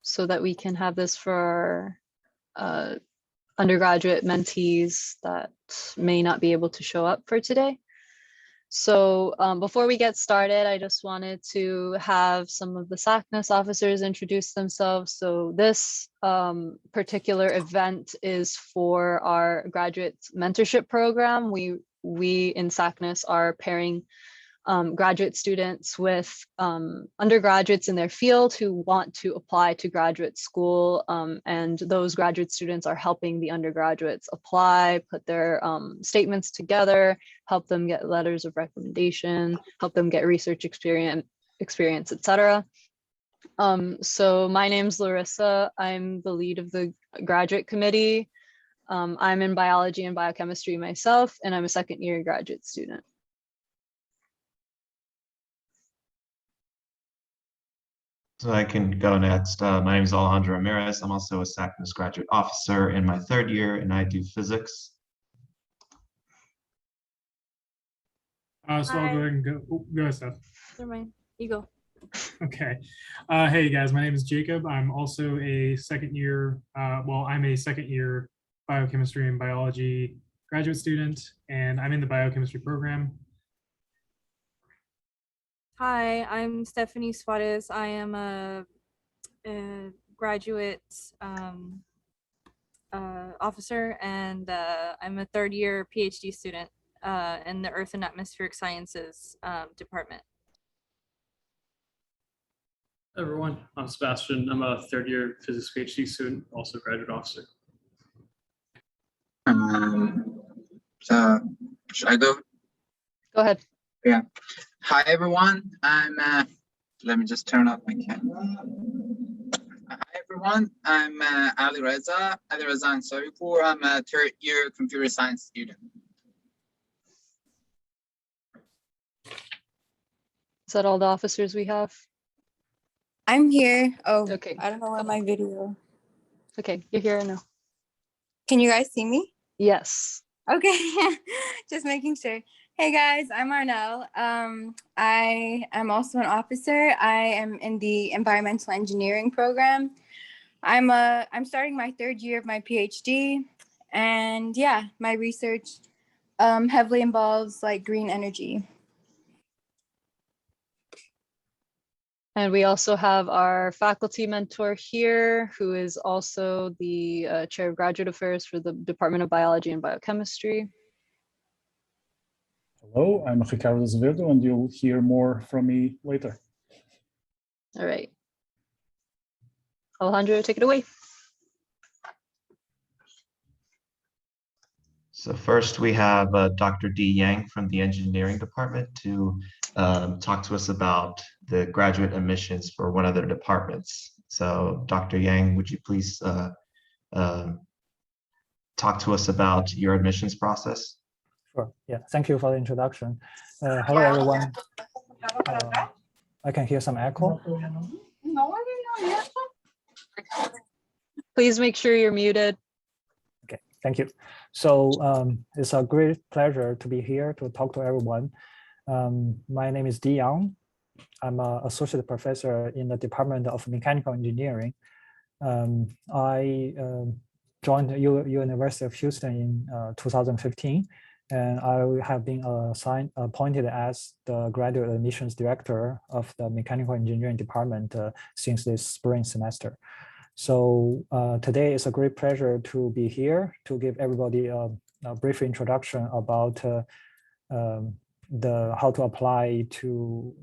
so that we can have this for our undergraduate mentees that may not be able to show up for today. So before we get started, I just wanted to have some of the SACNAS officers introduce themselves. So this particular event is for our graduate mentorship program. We in SACNAS are pairing graduate students with undergraduates in their field who want to apply to graduate school, and those graduate students are helping the undergraduates apply, put their statements together, help them get letters of recommendation, help them get research experience, etc. So my name's Larissa. I'm the lead of the graduate committee. I'm in biology and biochemistry myself, and I'm a second-year graduate student. So I can go next. My name is Alejandro Ramirez. I'm also a SACNAS graduate officer in my third year, and I do physics. So I'll go ahead and go. Oh, go ahead, Steph. Never mind. You go. Okay. Hey guys, my name is Jacob. I'm also a second year. I'm a second year biochemistry and biology graduate student, and I'm in the biochemistry program. Hi, I'm Stephanie Suarez. I am a graduate officer, and I'm a third year PhD student in the Earth and Atmospheric Sciences department. Hey everyone, I'm Sebastian. I'm a third year physics PhD student, also graduate officer. So should I go? Go ahead. Yeah. Hi everyone. Let me just turn off my camera. Hi everyone. I'm Ali Reza Ansaripour. I'm a third year computer science student. Is that all the officers we have? I'm here. Oh, Okay. I don't know where my video. Okay, you're here now. Can you guys see me? Yes. Okay, just making sure. Hey guys, I'm Arnell. I am also an officer. I am in the environmental engineering program. I'm starting my third year of my PhD, and yeah, my research heavily involves like green energy. And we also have our faculty mentor here, who is also the chair of graduate affairs for the Department of Biology and Biochemistry. Hello, I'm Ricardo Azevedo, and you'll hear more from me later. All right. Alejandro, take it away. So first we have Dr. Di Yang from the engineering department to talk to us about the graduate admissions for one of their departments. So Dr. Yang, would you please talk to us about your admissions process? Sure. Yeah. Thank you for the introduction. Hello, everyone. I can hear some echo. Please make sure you're muted. Okay. Thank you. So it's a great pleasure to be here to talk to everyone. My name is Di Yang. I'm an associate professor in the Department of Mechanical Engineering. I joined University of Houston in 2015. And I have been appointed as the graduate admissions director of the mechanical engineering department since this spring semester. So today is a great pleasure to be here to give everybody a brief introduction about how to apply to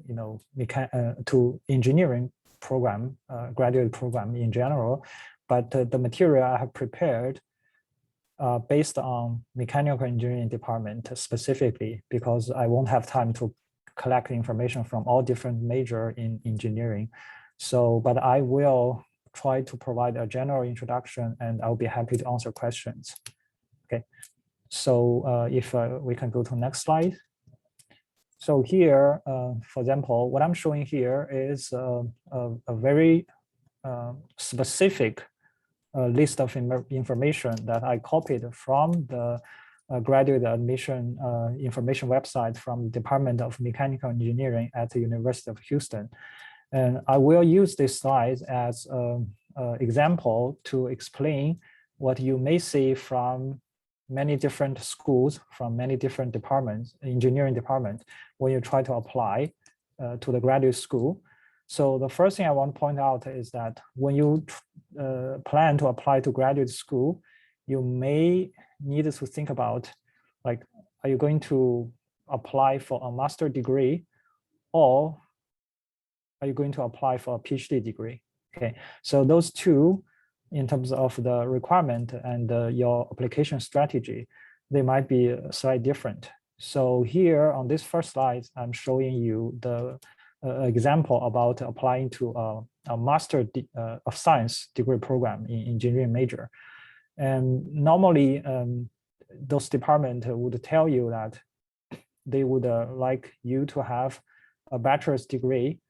to engineering program, graduate program in general. But the material I have prepared based on mechanical engineering department specifically, because I won't have time to collect information from all different major in engineering. So, but I will try to provide a general introduction, and I'll be happy to answer questions. Okay, so if we can go to the next slide. So here, for example, what I'm showing here is a very specific list of information that I copied from the graduate admission information website from the Department of Mechanical Engineering at the University of Houston. And I will use this slide as example to explain what you may see from many different schools, from many different departments, engineering departments, when you try to apply to the graduate school. So the first thing I want to point out is that when you plan to apply to graduate school, you may need to think about, like, are you going to apply for a master degree, or are you going to apply for a PhD degree? Okay, so those two, in terms of the requirement and your application strategy, they might be slightly different. So here on this first slide, I'm showing you the example about applying to a Master of Science degree program in engineering major. And normally, those departments would tell you that they would like you to have a bachelor's degree,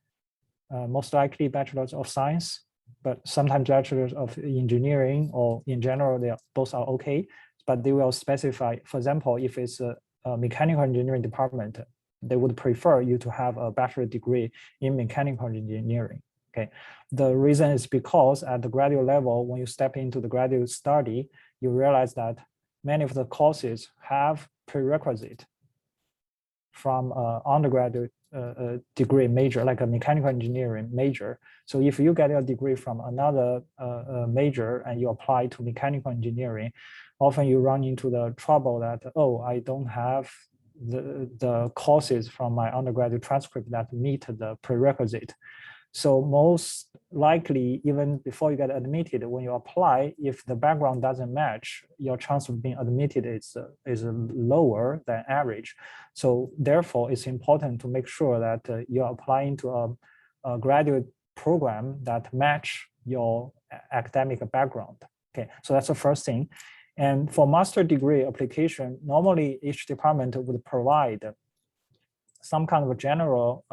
most likely bachelor's of science, but sometimes bachelor's of engineering, or in general, both are okay, but they will specify, for example, if it's a mechanical engineering department, they would prefer you to have a bachelor degree in mechanical engineering. Okay, the reason is because at the graduate level, when you step into the graduate study, you realize that many of the courses have prerequisite from undergraduate degree major, like a mechanical engineering major. So if you get a degree from another major and you apply to mechanical engineering, often you run into the trouble that, oh, I don't have the courses from my undergraduate transcript that meet the prerequisite. So most likely, even before you get admitted, when you apply, if the background doesn't match, your chance of being admitted is lower than average. So therefore, it's important to make sure that you're applying to a graduate program that match your academic background. Okay, so that's the first thing. And for master degree application, normally each department would provide some kind of a general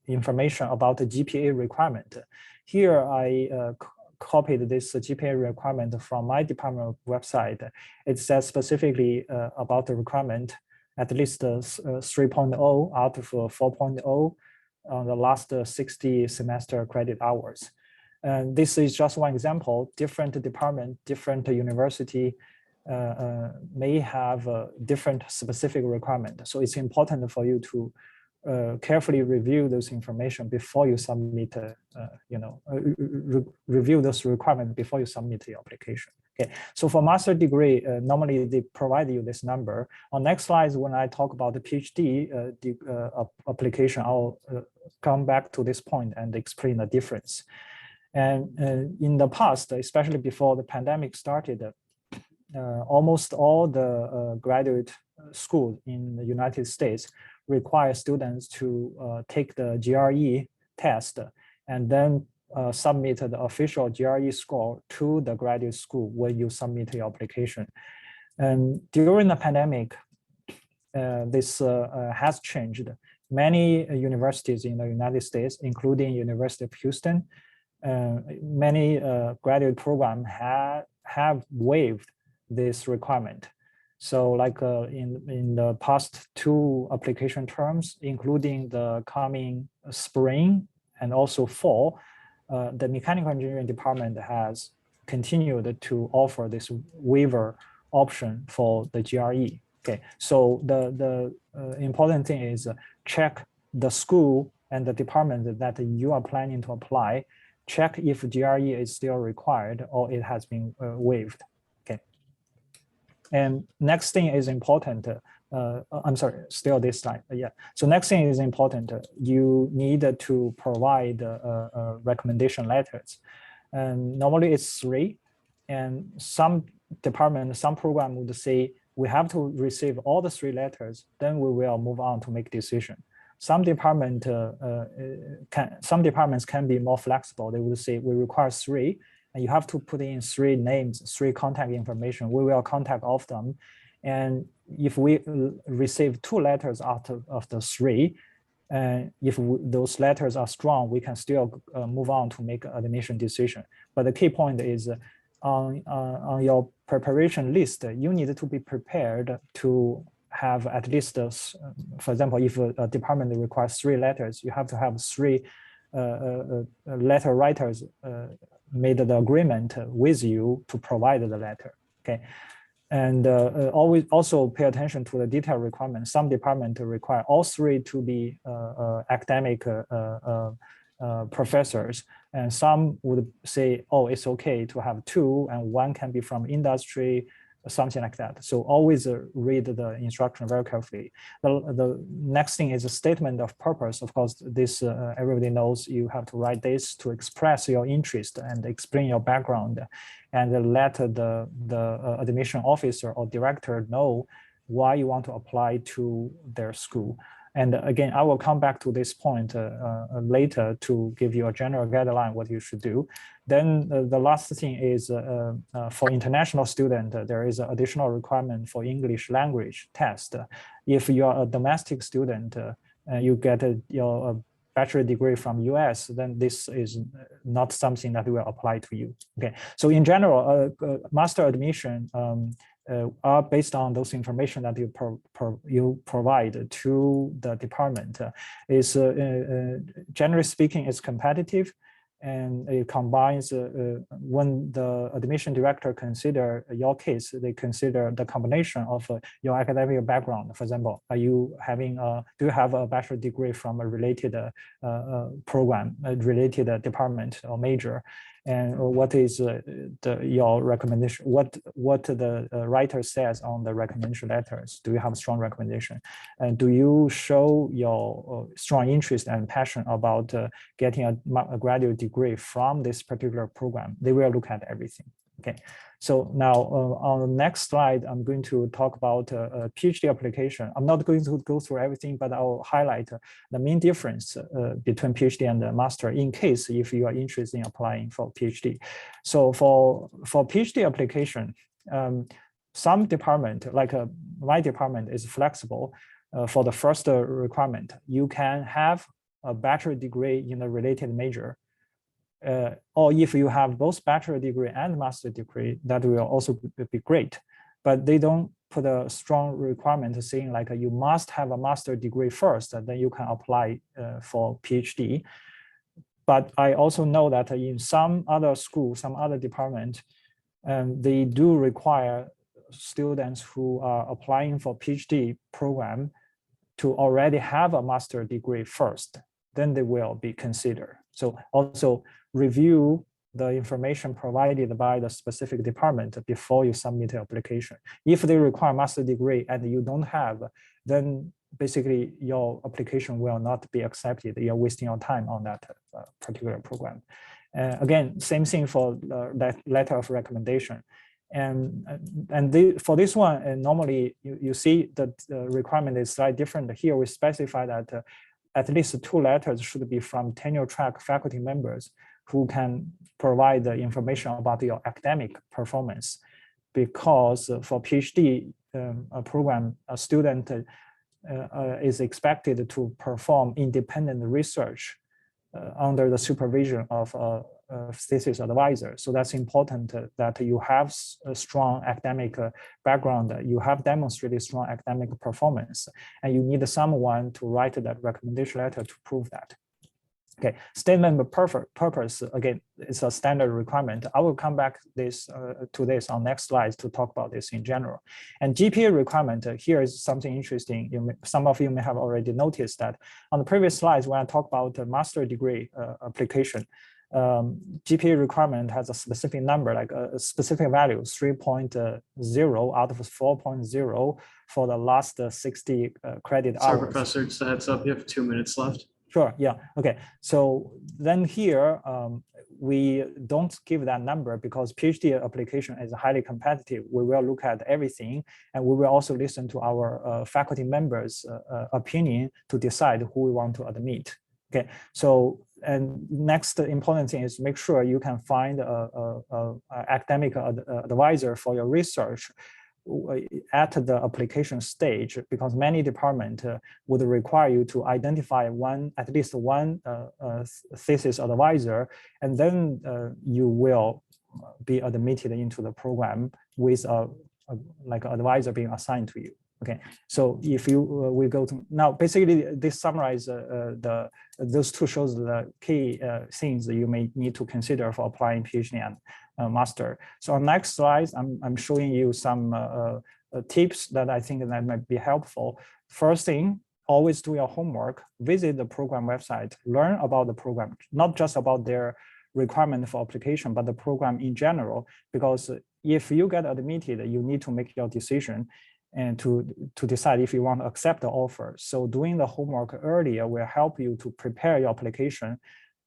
information about the GPA requirement. Here, I copied this GPA requirement from my department website. It says specifically about the requirement, at least 3.0 out of 4.0 on the last 60 semester credit hours. And this is just one example. Different department, different university may have a different specific requirement. So it's important for you to carefully review those information before you submit, review those requirements before you submit your application. Okay, so for master degree, normally they provide you this number. On next slides, when I talk about the PhD application, I'll come back to this point and explain the difference. And in the past, especially before the pandemic started, almost all the graduate schools in the United States require students to take the GRE test and then submit the official GRE score to the graduate school when you submit your application. And during the pandemic, this has changed. Many universities in the United States, including University of Houston, many graduate programs have waived this requirement. So like in the past two application terms, including the coming spring and also fall, the mechanical engineering department has continued to offer this waiver option for the GRE. Okay, so the important thing is check the school and the department that you are planning to apply. Check if GRE is still required or it has been waived. Okay. And next thing is important. I'm sorry, still this slide. Yeah. So next thing is important. You need to provide recommendation letters. And normally it's 3. And some department, some program would say we have to receive all the 3 letters. Then we will move on to make decision. Some departments can be more flexible. They would say we require 3, and you have to put in 3 names, 3 contact information. We will contact all of them, and if we receive 2 letters out of the 3, if those letters are strong, we can still move on to make an admission decision. But the key point is on your preparation list, you need to be prepared to have at least, for example, if a department requires 3 letters, you have to have 3 letter writers made the agreement with you to provide the letter. Okay. And always also pay attention to the detailed requirements. Some departments require all three to be academic professors, and some would say, oh, it's okay to have two, and one can be from industry, something like that. So always read the instruction very carefully. The next thing is a statement of purpose. Of course, this everybody knows you have to write this to express your interest and explain your background, and let the admission officer or director know why you want to apply to their school. And again, I will come back to this point later to give you a general guideline what you should do. Then the last thing is for international student, there is an additional requirement for English language test. If you are a domestic student, you get your bachelor degree from US, then this is not something that will apply to you. Okay, so in general, master admission are based on those information that you provide to the department. Is generally speaking, is competitive, and it combines when the admission director consider your case, they consider the combination of your academic background. For example, are you having do you have a bachelor degree from a related program, a related department or major? And what is your recommendation? What the writer says on the recommendation letters? Do you have strong recommendation? And do you show your strong interest and passion about getting a graduate degree from this particular program? They will look at everything. Okay, so now on the next slide, I'm going to talk about a PhD application. I'm not going to go through everything, but I'll highlight the main difference between PhD and the master in case if you are interested in applying for PhD. So for PhD application, some department, like my department, is flexible for the first requirement. You can have a bachelor degree in a related major. Or if you have both bachelor degree and master degree, that will also be great. But they don't put a strong requirement saying like you must have a master degree first, and then you can apply for PhD. But I also know that in some other schools, some other department, they do require students who are applying for PhD program to already have a master degree first, then they will be considered. So also review the information provided by the specific department before you submit the application. If they require master degree and you don't have, then basically your application will not be accepted. You're wasting your time on that particular program. Again, same thing for that letter of recommendation. And for this one, normally you see that the requirement is slightly different. Here we specify that at least 2 letters should be from tenure track faculty members who can provide the information about your academic performance. Because for PhD program, a student is expected to perform independent research under the supervision of a thesis advisor. So that's important that you have a strong academic background, you have demonstrated strong academic performance, and you need someone to write that recommendation letter to prove that. Okay, statement of purpose, again, it's a standard requirement. I will come back to this on next slides to talk about this in general. And GPA requirement, here is something interesting. Some of you may have already noticed that on the previous slides, when I talk about a master degree application, GPA requirement has a specific number, like a specific value, 3.0 out of 4.0 for the last 60 credit hours. Sorry, Professor, just a heads up, you have 2 minutes left. Sure, yeah, okay. So then here, we don't give that number because PhD application is highly competitive. We will look at everything, and we will also listen to our faculty members' opinion to decide who we want to admit. Okay, so and next important thing is make sure you can find a academic advisor for your research at the application stage, because many departments would require you to identify at least one thesis advisor, and then you will be admitted into the program with like an advisor being assigned to you. Okay, so if you we go to now, basically this summarize those two shows the key things that you may need to consider for applying PhD and master. So on next slide, I'm showing you some tips that I think that might be helpful. First thing, always do your homework, visit the program website, learn about the program, not just about their requirement for application, but the program in general, because if you get admitted, you need to make your decision and to decide if you want to accept the offer. So doing the homework earlier will help you to prepare your application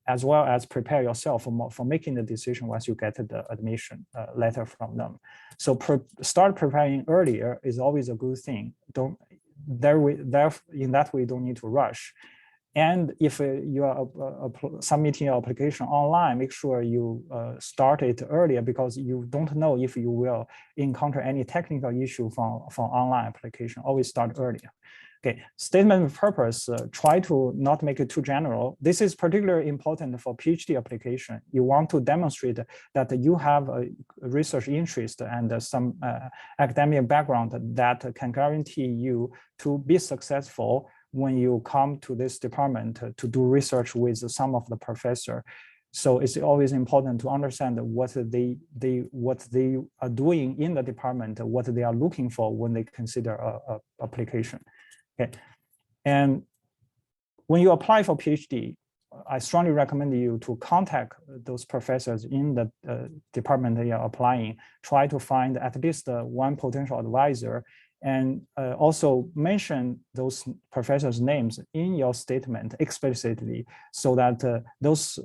as well as prepare yourself for making the decision once you get the admission letter from them. So start preparing earlier is always a good thing. In that way, you don't need to rush. And if you are submitting your application online, make sure you start it earlier because you don't know if you will encounter any technical issue from online application. Always start earlier. Okay, statement of purpose, try to not make it too general. This is particularly important for PhD application. You want to demonstrate that you have a research interest and some academic background that can guarantee you to be successful when you come to this department to do research with some of the professor. So it's always important to understand what they are doing in the department, what they are looking for when they consider a application. Okay, and when you apply for PhD, I strongly recommend you to contact those professors in the department that you're applying. Try to find at least one potential advisor, and also mention those professors' names in your statement explicitly so that those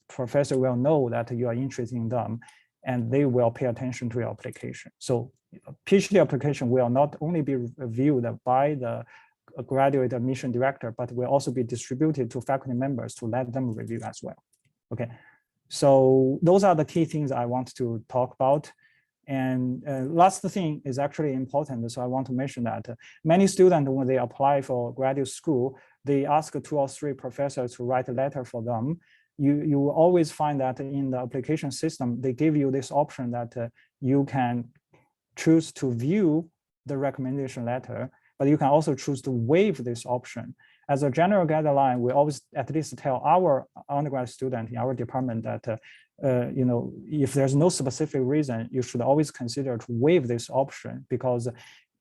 professors will know that you are interested in them and they will pay attention to your application. So PhD application will not only be reviewed by the graduate admission director, but will also be distributed to faculty members to let them review as well. Okay, so those are the key things I want to talk about. And last thing is actually important. So I want to mention that many students, when they apply for graduate school, they ask 2 or 3 professors to write a letter for them. You will always find that in the application system, they give you this option that you can choose to view the recommendation letter, but you can also choose to waive this option. As a general guideline, we always at least tell our undergrad student in our department that if there's no specific reason, you should always consider to waive this option, because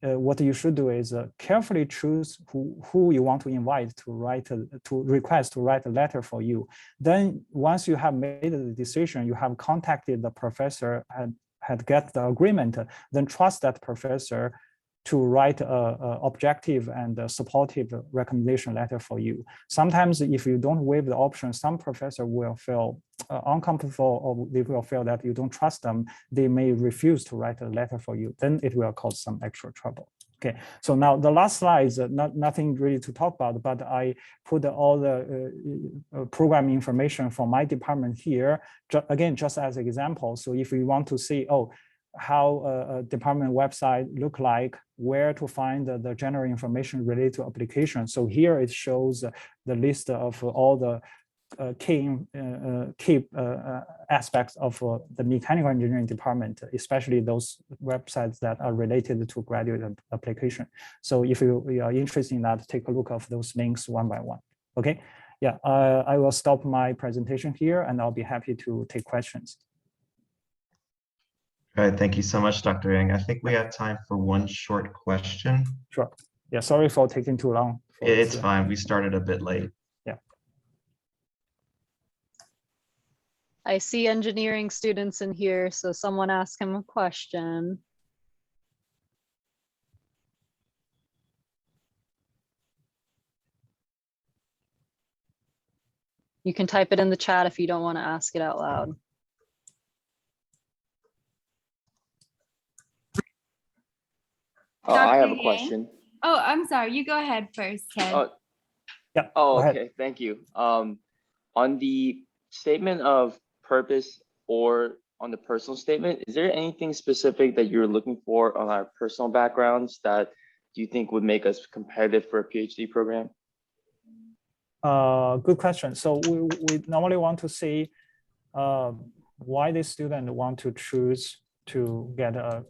what you should do is carefully choose who you want to invite to request to write a letter for you. Then once you have made the decision, you have contacted the professor and had get the agreement, then trust that professor to write a objective and a supportive recommendation letter for you. Sometimes if you don't waive the option, some professor will feel uncomfortable, or they will feel that you don't trust them. They may refuse to write a letter for you. Then it will cause some extra trouble. Okay, so now the last slide is nothing really to talk about, but I put all the program information for my department here, again, just as an example. So if you want to see, how a department website look like, where to find the general information related to application. So here it shows the list of all the key aspects of the mechanical engineering department, especially those websites that are related to graduate application. So if you are interested in that, take a look at those links one by one. Okay, yeah, I will stop my presentation here and I'll be happy to take questions. All right, thank you so much, Dr. Yang. I think we have time for one short question. Sure. Yeah, sorry for taking too long. It's fine. We started a bit late. Yeah. I see engineering students in here, so someone ask him a question. You can type it in the chat if you don't want to ask it out loud. I have a Yang? question. Oh, I'm sorry. You go ahead first, Ken. Yeah. Oh, okay. Thank you. On the statement of purpose or on the personal statement, is there anything specific that you're looking for on our personal backgrounds that you think would make us competitive for a PhD program? Good question. So we normally want to see why the student want to choose to get a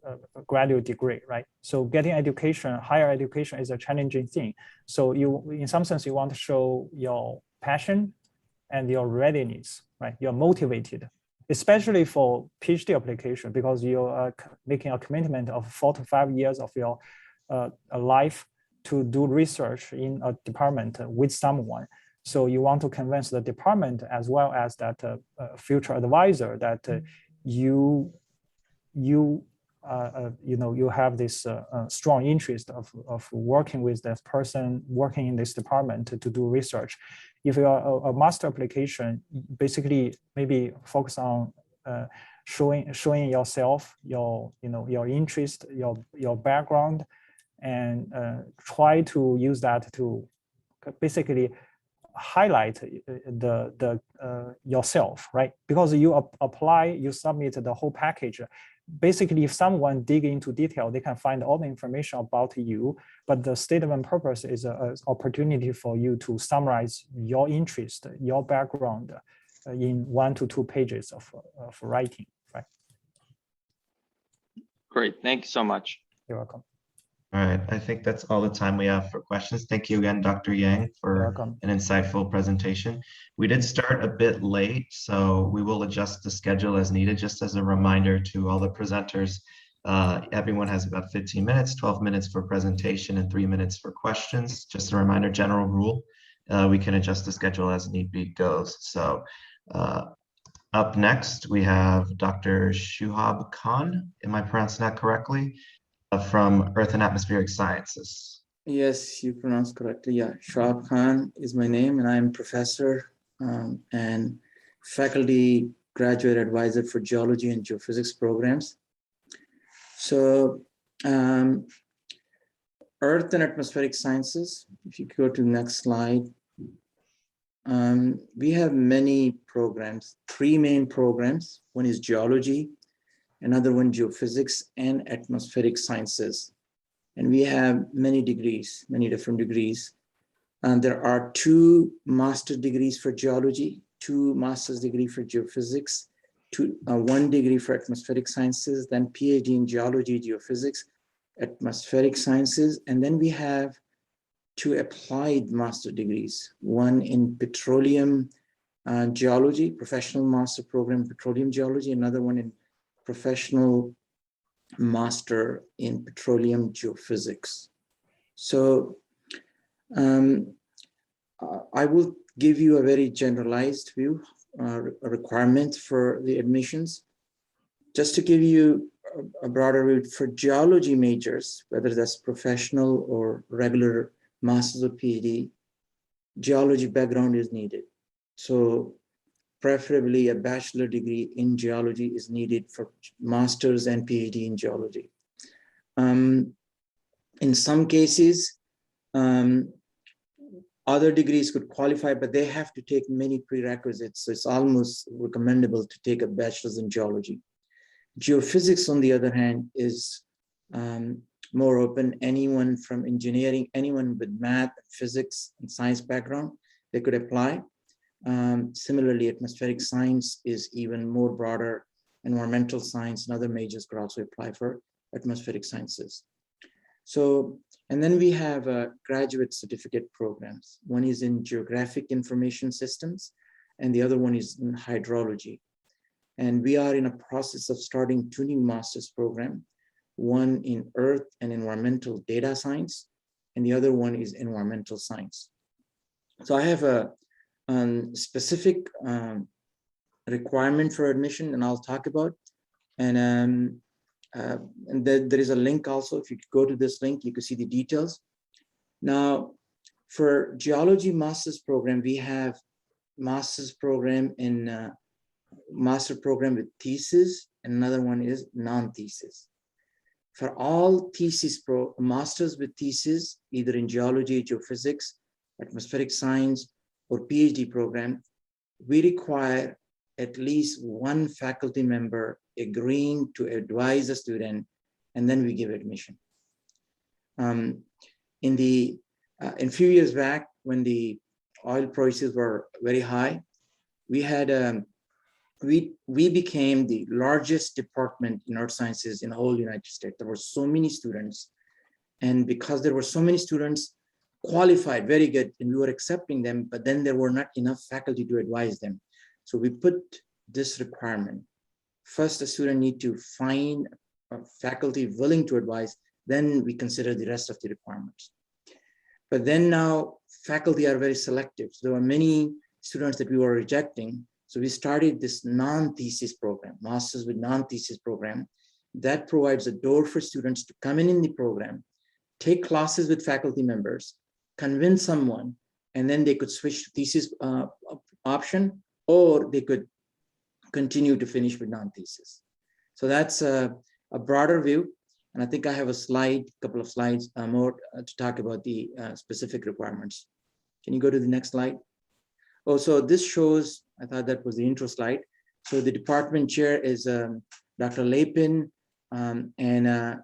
graduate degree, right? So getting education, higher education is a challenging thing. So you, in some sense, you want to show your passion and your readiness, right? You're motivated, especially for PhD application, because you're making a commitment of 4 to 5 years of your life to do research in a department with someone. So you want to convince the department as well as that future advisor that you have this strong interest of working with that person working in this department to do research. If you are a master application, basically maybe focus on showing yourself, your interest, your background, and try to use that to basically highlight the yourself, right? Because you apply, you submit the whole package. Basically, if someone dig into detail, they can find all the information about you, but the statement purpose is an opportunity for you to summarize your interest, your background in 1 to 2 pages of writing, right? Great, thank you so much. You're welcome. All right, I think that's all the time we have for questions. Thank you again, Dr. Yang, for an insightful presentation. We did start a bit late, so we will adjust the schedule as needed. Just as a reminder to all the presenters, everyone has about 15 minutes, 12 minutes for presentation and 3 minutes for questions. Just a reminder, general rule, we can adjust the schedule as need be goes. So up next, we have Dr. Shuhab Khan. Am I pronouncing that correctly? From Earth and Atmospheric Sciences. Yes, you pronounced correctly. Yeah, Shuhab Khan is my name, and I'm professor and faculty graduate advisor for geology and geophysics programs. So Earth and Atmospheric Sciences, if you go to the next slide, we have many programs, 3 main programs. One is geology, another one geophysics and atmospheric sciences. And we have many degrees, many different degrees. And there are 2 master's degrees for geology, 2 master's degrees for geophysics, 1 degree for atmospheric sciences, then PhD in geology, geophysics, atmospheric sciences. And then we have 2 applied master degrees, one in petroleum geology, professional master program, petroleum geology, another one in professional master in petroleum geophysics. So I will give you a very generalized view, requirement for the admissions. Just to give you a broader view, for geology majors, whether that's professional or regular master's or PhD, geology background is needed. So preferably a bachelor degree in geology is needed for master's and PhD in geology. In some cases, other degrees could qualify, but they have to take many prerequisites. So it's almost recommendable to take a bachelor's in geology. Geophysics, on the other hand, is more open. Anyone from engineering, anyone with math, physics, and science background, they could apply. Similarly, atmospheric science is even more broader. Environmental science and other majors could also apply for atmospheric sciences. So, and then we have graduate certificate programs. One is in geographic information systems, and the other one is in hydrology. And we are in a process of starting 2 new master's programs, one in earth and environmental data science, and the other one is environmental science. So I have a specific requirement for admission, and I'll talk about. And there is a link also. If you go to this link, you can see the details. Now, for geology master's program, we have master's program in master program with thesis, and another one is non-thesis. For all thesis masters with thesis, either in geology, geophysics, atmospheric science, or PhD program, we require at least 1 faculty member agreeing to advise a student, and then we give admission. In few years back, when the oil prices were very high, we had we became the largest department in earth sciences in the whole United States. There were so many students, and because there were so many students qualified, very good, and we were accepting them, but then there were not enough faculty to advise them. So we put this requirement. First, a student need to find a faculty willing to advise, then we consider the rest of the requirements. But then now faculty are very selective. So there were many students that we were rejecting. So we started this non-thesis program, Masters with Non-Thesis program, that provides a door for students to come in the program, take classes with faculty members, convince someone, and then they could switch to thesis option, or they could continue to finish with non-thesis. So that's a broader view. And I think I have a slide, couple of slides more to talk about the specific requirements. Can you go to the next slide? Oh, so this shows, I thought that was the intro slide. So the department chair is Dr. Lapin, and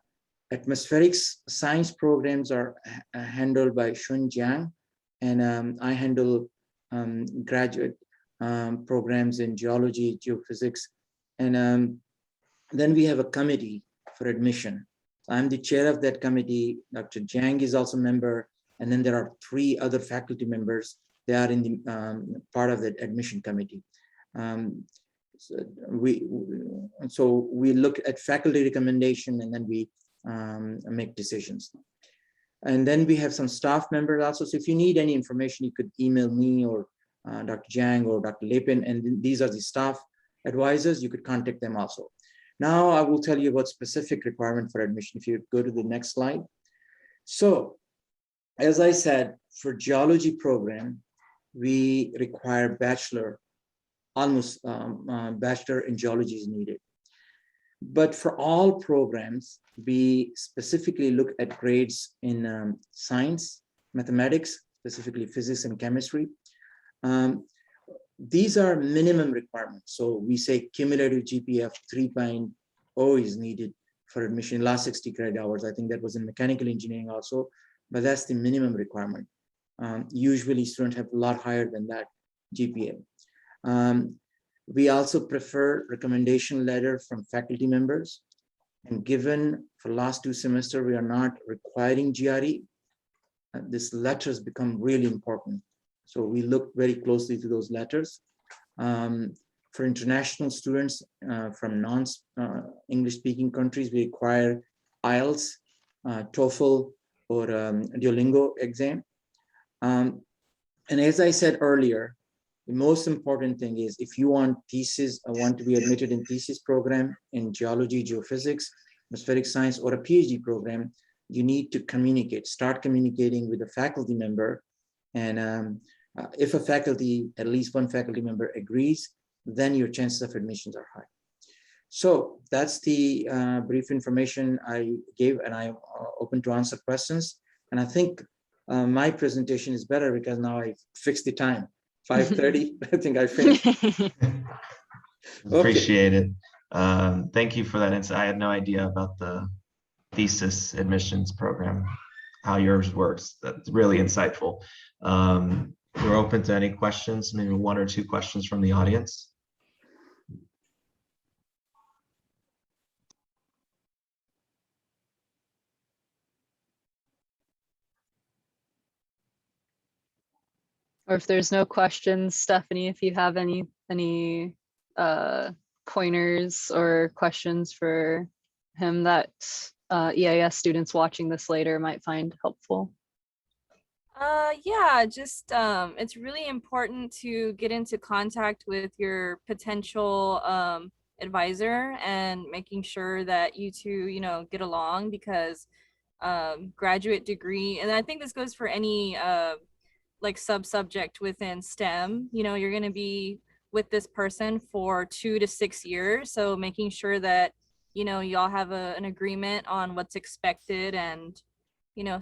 atmospheric science programs are handled by Shun Jiang, and I handle graduate programs in geology, geophysics, and then we have a committee for admission. I'm the chair of that committee. Dr. Jiang is also a member, and then there are 3 other faculty members. They are in the part of the admission committee. So we look at faculty recommendation, and then we make decisions. And then we have some staff members also. So if you need any information, you could email me or Dr. Jiang or Dr. Lapin, and these are the staff advisors. You could contact them also. Now I will tell you about specific requirement for admission. If you go to the next slide. So as I said, for geology program, we require bachelor, almost bachelor in geology is needed. But for all programs, we specifically look at grades in science, mathematics, specifically physics and chemistry. These are minimum requirements. So we say cumulative GPA of 3.0 is needed for admission, last 60 credit hours. I think that was in mechanical engineering also, but that's the minimum requirement. Usually students have a lot higher than that GPA. We also prefer recommendation letter from faculty members. And given for last 2 semesters, we are not requiring GRE, this letters become really important. So we look very closely to those letters. For international students from non-English speaking countries, we require IELTS, TOEFL, or Duolingo exam. And as I said earlier, the most important thing is if you want thesis, want to be admitted in thesis program in geology, geophysics, atmospheric science, or a PhD program, you need to communicate, start communicating with a faculty member. And if a faculty, at least one faculty member agrees, then your chances of admissions are high. So that's the brief information I gave, and I'm open to answer questions. And I think my presentation is better because now I fixed the time. 5:30, I think I finished. Appreciate it. Thank you for that insight. I had no idea about the thesis admissions program, how yours works. That's really insightful. We're open to any questions, maybe 1 or 2 questions from the audience. Or if there's no questions, Stephanie, if you have any pointers or questions for him that EIS students watching this later might find helpful. Yeah, just it's really important to get into contact with your potential advisor and making sure that you two, get along, because graduate degree, and I think this goes for any like sub-subject within STEM, you're going to be with this person for 2 to 6 years. So making sure that, y'all have an agreement on what's expected and,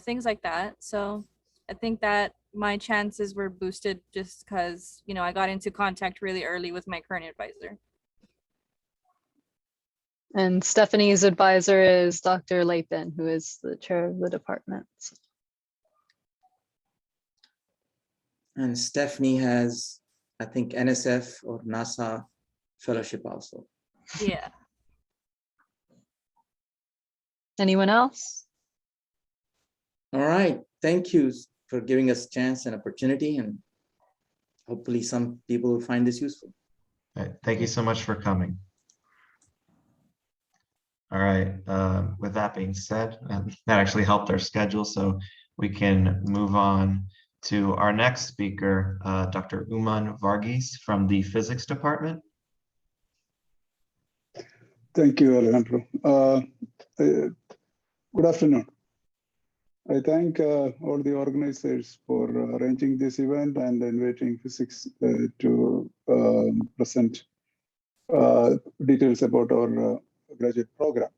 things like that. So I think that my chances were boosted just because, I got into contact really early with my current advisor. And Stephanie's advisor is Dr. Lapin, who is the chair of the department. And Stephanie has, I think, NSF or NASA fellowship also. Yeah. Anyone else? All right, thank you for giving us a chance and opportunity, and hopefully some people will find this useful. All right, thank you so much for coming. All right, with that being said, that actually helped our schedule, so we can move on to our next speaker, Dr. Uman Varghese from the physics department. Thank you, Alejandro. Good afternoon. I thank all the organizers for arranging this event and inviting physics to present details about our graduate program.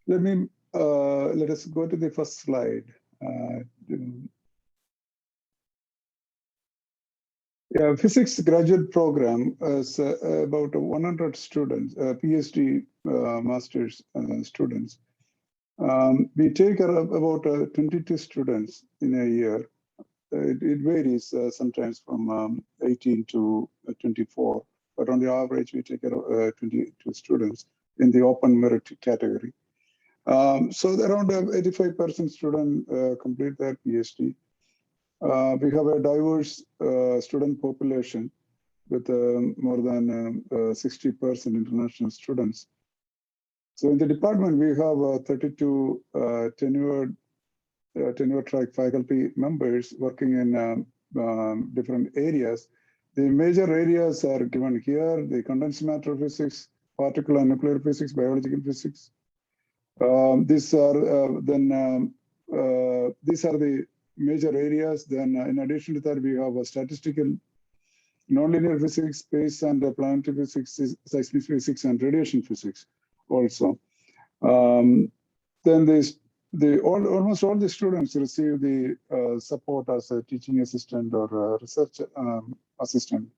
Let us go to the first slide. Yeah, physics graduate program is about 100 students, PhD master's students. We take about 22 students in a year. It varies sometimes from 18 to 24, but on the average, we take 22 students in the open merit category. So around 85% student complete their PhD. We have a diverse student population with more than 60% international students. So in the department, we have 32 tenure track faculty members working in different areas. The major areas are given here: the condensed matter physics, particle and nuclear physics, biological physics. These are the major areas. Then in addition to that, we have a statistical, nonlinear physics, space and planetary physics, seismic physics, and radiation physics also. Then almost all the students receive the support as a teaching assistant or a research assistant,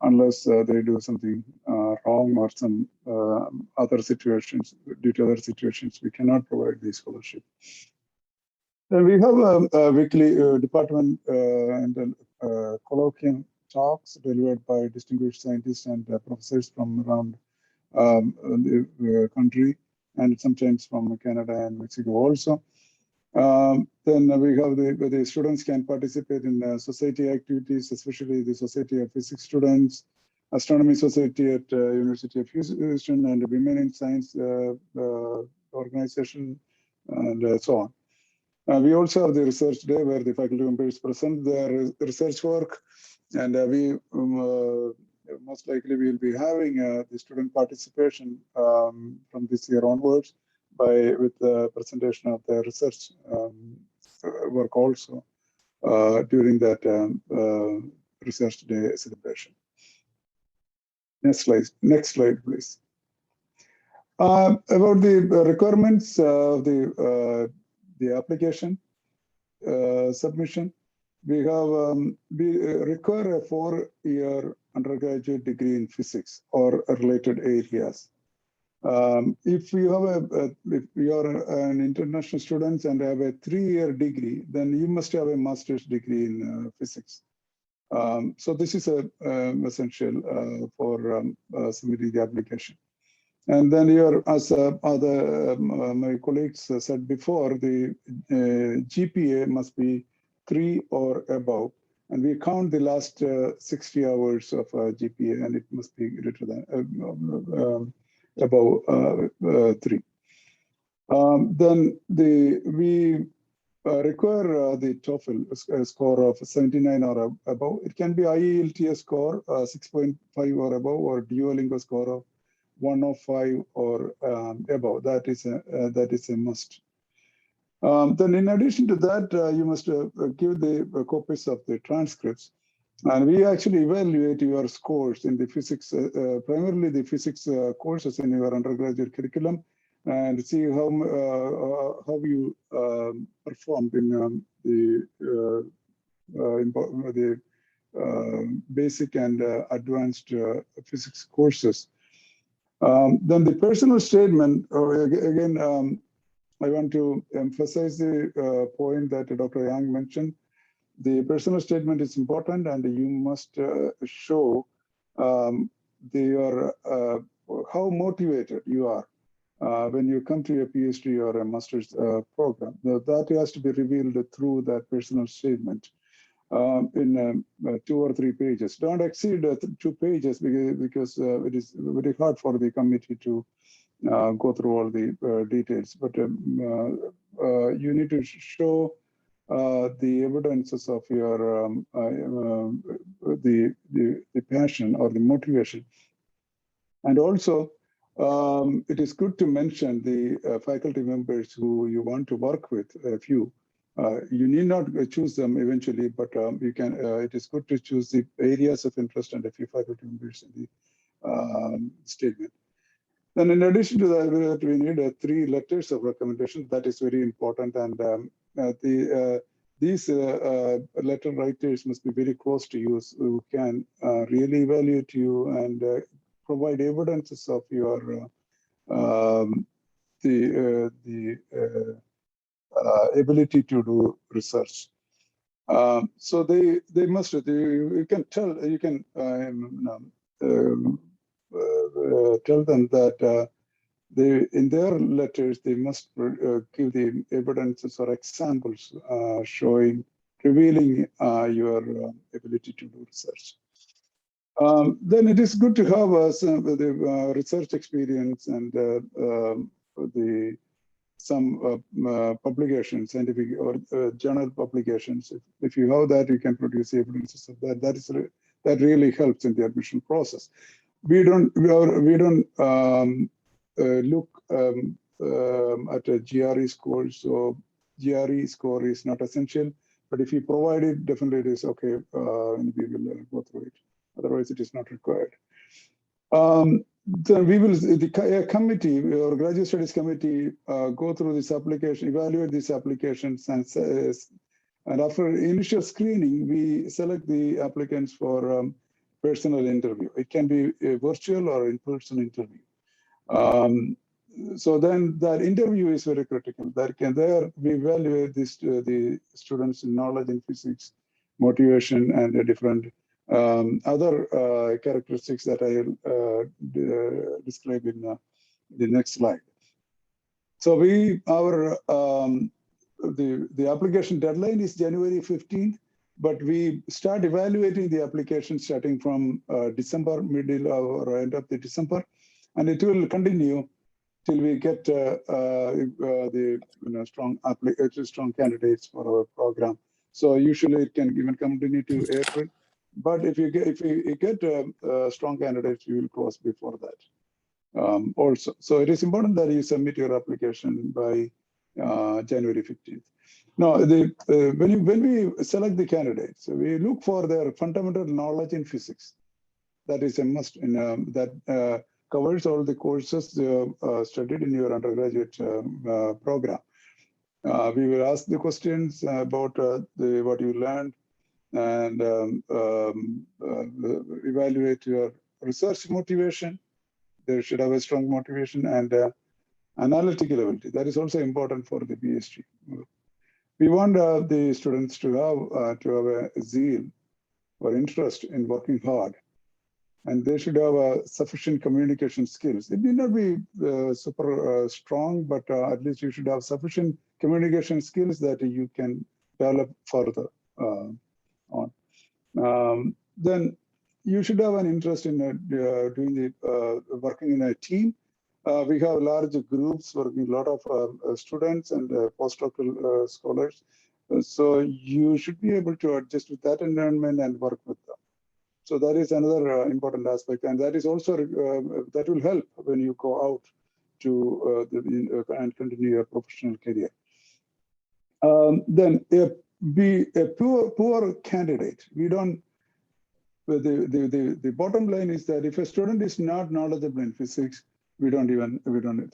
unless they do something wrong or some other situations. Due to other situations, we cannot provide the scholarship. Then we have a weekly department and colloquium talks delivered by distinguished scientists and professors from around the country, and sometimes from Canada and Mexico also. Then we have the students can participate in society activities, especially the Society of Physics Students, Astronomy Society at University of Houston, and Women in Science organization, and so on. We also have the research day where the faculty members present their research work, and we most likely will be having the student participation from this year onwards with the presentation of their research work also during that research day celebration. Next slide, please. About the requirements of the application submission, we require a 4-year undergraduate degree in physics or related areas. If you are an international student and have a 3-year degree, then you must have a master's degree in physics. So this is essential for submitting the application. And then as my colleagues said before, the GPA must be 3 or above, and we count the last 60 hours of GPA, and it must be greater than above 3. Then we require the TOEFL score of 79 or above. It can be IELTS score 6.5 or above, or Duolingo score of 105 or above. That is a must. Then in addition to that, you must give the copies of the transcripts. And we actually evaluate your scores in the physics, primarily the physics courses in your undergraduate curriculum, and see how you performed in the basic and advanced physics courses. Then the personal statement, again, I want to emphasize the point that Dr. Yang mentioned. the personal statement is important, and you must show how motivated you are when you come to a PhD or a master's program. That has to be revealed through that personal statement in 2 or 3 pages. Don't exceed 2 pages because it is very hard for the committee to go through all the details. But you need to show the evidences of your the passion or the motivation. And also, it is good to mention the faculty members who you want to work with, a few. You need not choose them eventually, but you can. It is good to choose the areas of interest and a few faculty members in the statement. Then, in addition to that, we need 3 letters of recommendation. That is very important, and these letter writers must be very close to you, who can really evaluate you and provide evidences of your ability to do research. So they must. You can tell. You can tell them that they, in their letters, they must give the evidences or examples showing, revealing your ability to do research. Then it is good to have the research experience and some publications, scientific or journal publications. If you have that, you can produce evidences of that. That really helps in the admission process. We don't look at a GRE score, so GRE score is not essential. But if you provide it, definitely it is okay, and we will go through it. Otherwise, it is not required. Then we will, the committee or graduate studies committee, go through this application, evaluate these applications, and after initial screening, we select the applicants for personal interview. It can be a virtual or in-person interview. So then that interview is very critical. There we evaluate the students' knowledge in physics, motivation, and the different other characteristics that I will describe in the next slide. So the application deadline is January 15th, but we start evaluating the application starting from December, middle or end of the December, and it will continue till we get the strong candidates for our program. So usually it can even continue to April. But if you get strong candidates, you will close before that also. So it is important that you submit your application by January 15th. Now, when we select the candidates, we look for their fundamental knowledge in physics. That is a must. That covers all the courses studied in your undergraduate program. We will ask the questions about what you learned, and evaluate your research motivation. They should have a strong motivation, and analytical ability. That is also important for the PhD. We want the students to have a zeal or interest in working hard, and they should have sufficient communication skills. It need not be super strong, but at least you should have sufficient communication skills that you can develop further on. Then you should have an interest in working in a team. We have large groups working, a lot of students and postdoctoral scholars. So you should be able to adjust with that environment and work with them. So that is another important aspect, and that is also that will help when you go out to and continue your professional career. Then be a poor candidate. We don't. The bottom line is that if a student is not knowledgeable in physics, we don't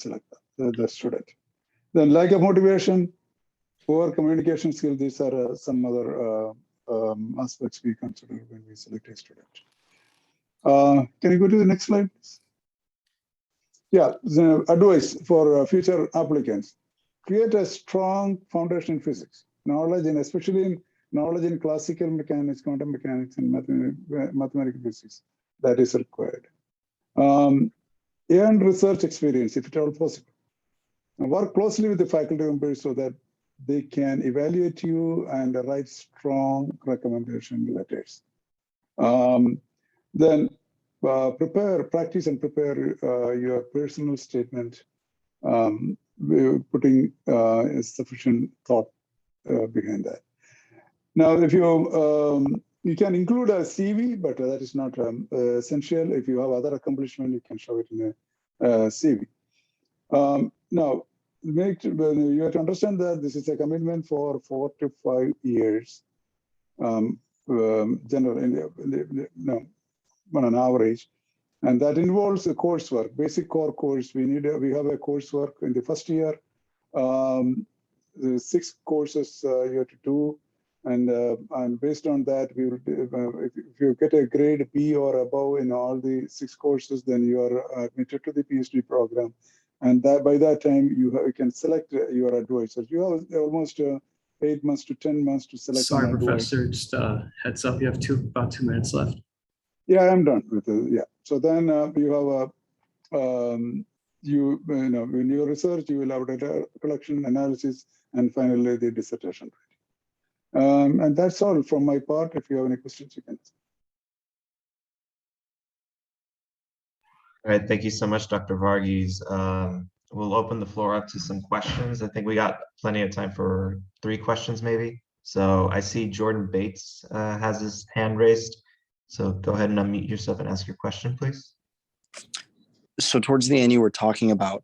select the student. Then lack of motivation, poor communication skills. These are some other aspects we consider when we select a student. Can you go to the next slide, please? Yeah, the advice for future applicants: create a strong foundation in physics, knowledge, and especially in knowledge in classical mechanics, quantum mechanics, and mathematical physics that is required. And research experience, if at all possible. And work closely with the faculty members so that they can evaluate you and write strong recommendation letters. Then practice and prepare your personal statement, putting sufficient thought behind that. Now, if you can include a CV, but that is not essential. If you have other accomplishment, you can show it in a CV. Now, you have to understand that this is a commitment for 4 to 5 years, generally, on an average, and that involves the coursework, basic core course. We have a coursework in the first year, the 6 courses you have to do. And based on that, we will, if you get a grade B or above in all the 6 courses, then you are admitted to the PhD program. And that by that time, you can select your advisors. You have almost 8 months to 10 months to select. Sorry, Professor, just heads up, you have about 2 minutes left. Yeah, I'm done with it. Yeah. So then you have in your research, you will have data collection, analysis, and finally the dissertation. And that's all from my part. If you have any questions, you can ask. All right, thank you so much, Dr. Varghese. We'll open the floor up to some questions. I think we got plenty of time for 3 questions maybe. So I see Jordan Bates has his hand raised. So go ahead and unmute yourself and ask your question, please. So towards the end, you were talking about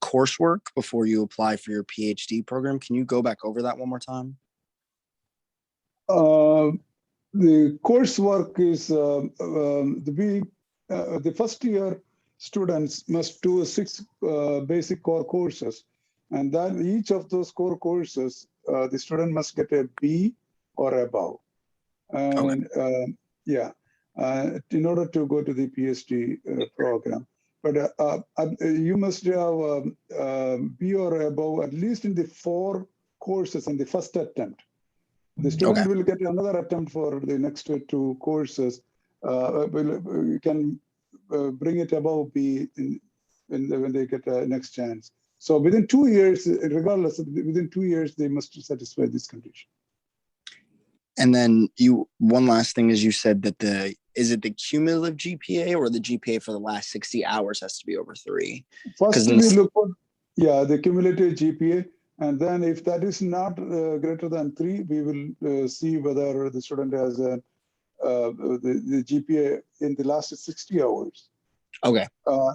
coursework before you apply for your PhD program. Can you go back over that one more time? The coursework is the first year students must do 6 basic core courses, and then each of those core courses the student must get a B or above, and in order to go to the PhD program. But you must have B or above at least in the 4 courses in the first attempt. The student will get another attempt for the next 2 courses. You can bring it above B when they get a next chance. So within 2 years, regardless, within 2 years, they must satisfy this condition. And then one last thing is you said that is it the cumulative GPA or the GPA for the last 60 hours has to be over 3? First, we look for, the cumulative GPA. And then if that is not greater than 3, we will see whether the student has the GPA in the last 60 hours.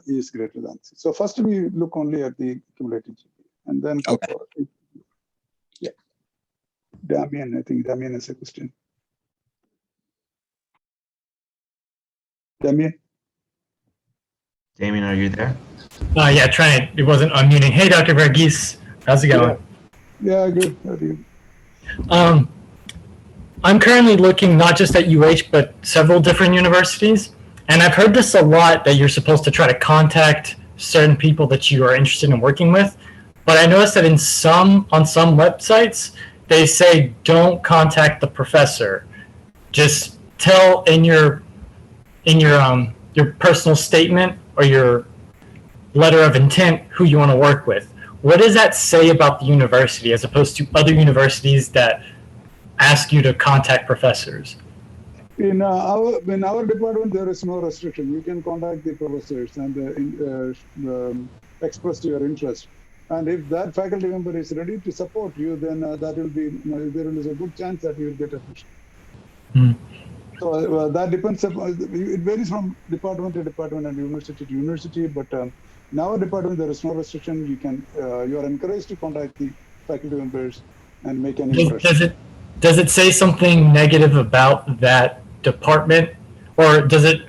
Is greater than 3. So first we look only at the cumulative GPA, and then Damien, I think Damien has a question. Damien, are you there? Yeah, trying it. It wasn't unmuting. Hey, Dr. Varghese. How's it going? Yeah, good. How are you? I'm currently looking not just at UH, but several different universities. And I've heard this a lot, that you're supposed to try to contact certain people that you are interested in working with. But I noticed that on some websites, they say don't contact the professor. Just tell in your personal statement or your letter of intent who you want to work with. What does that say about the university as opposed to other universities that ask you to contact professors? In our department, there is no restriction. You can contact the professors and express your interest. And if that faculty member is ready to support you, then that will be, there is a good chance that you will get admission. So that depends upon, it varies from department to department and university to university, but in our department, there is no restriction. You are encouraged to contact the faculty members and make an impression. Does it say something negative about that department, or does it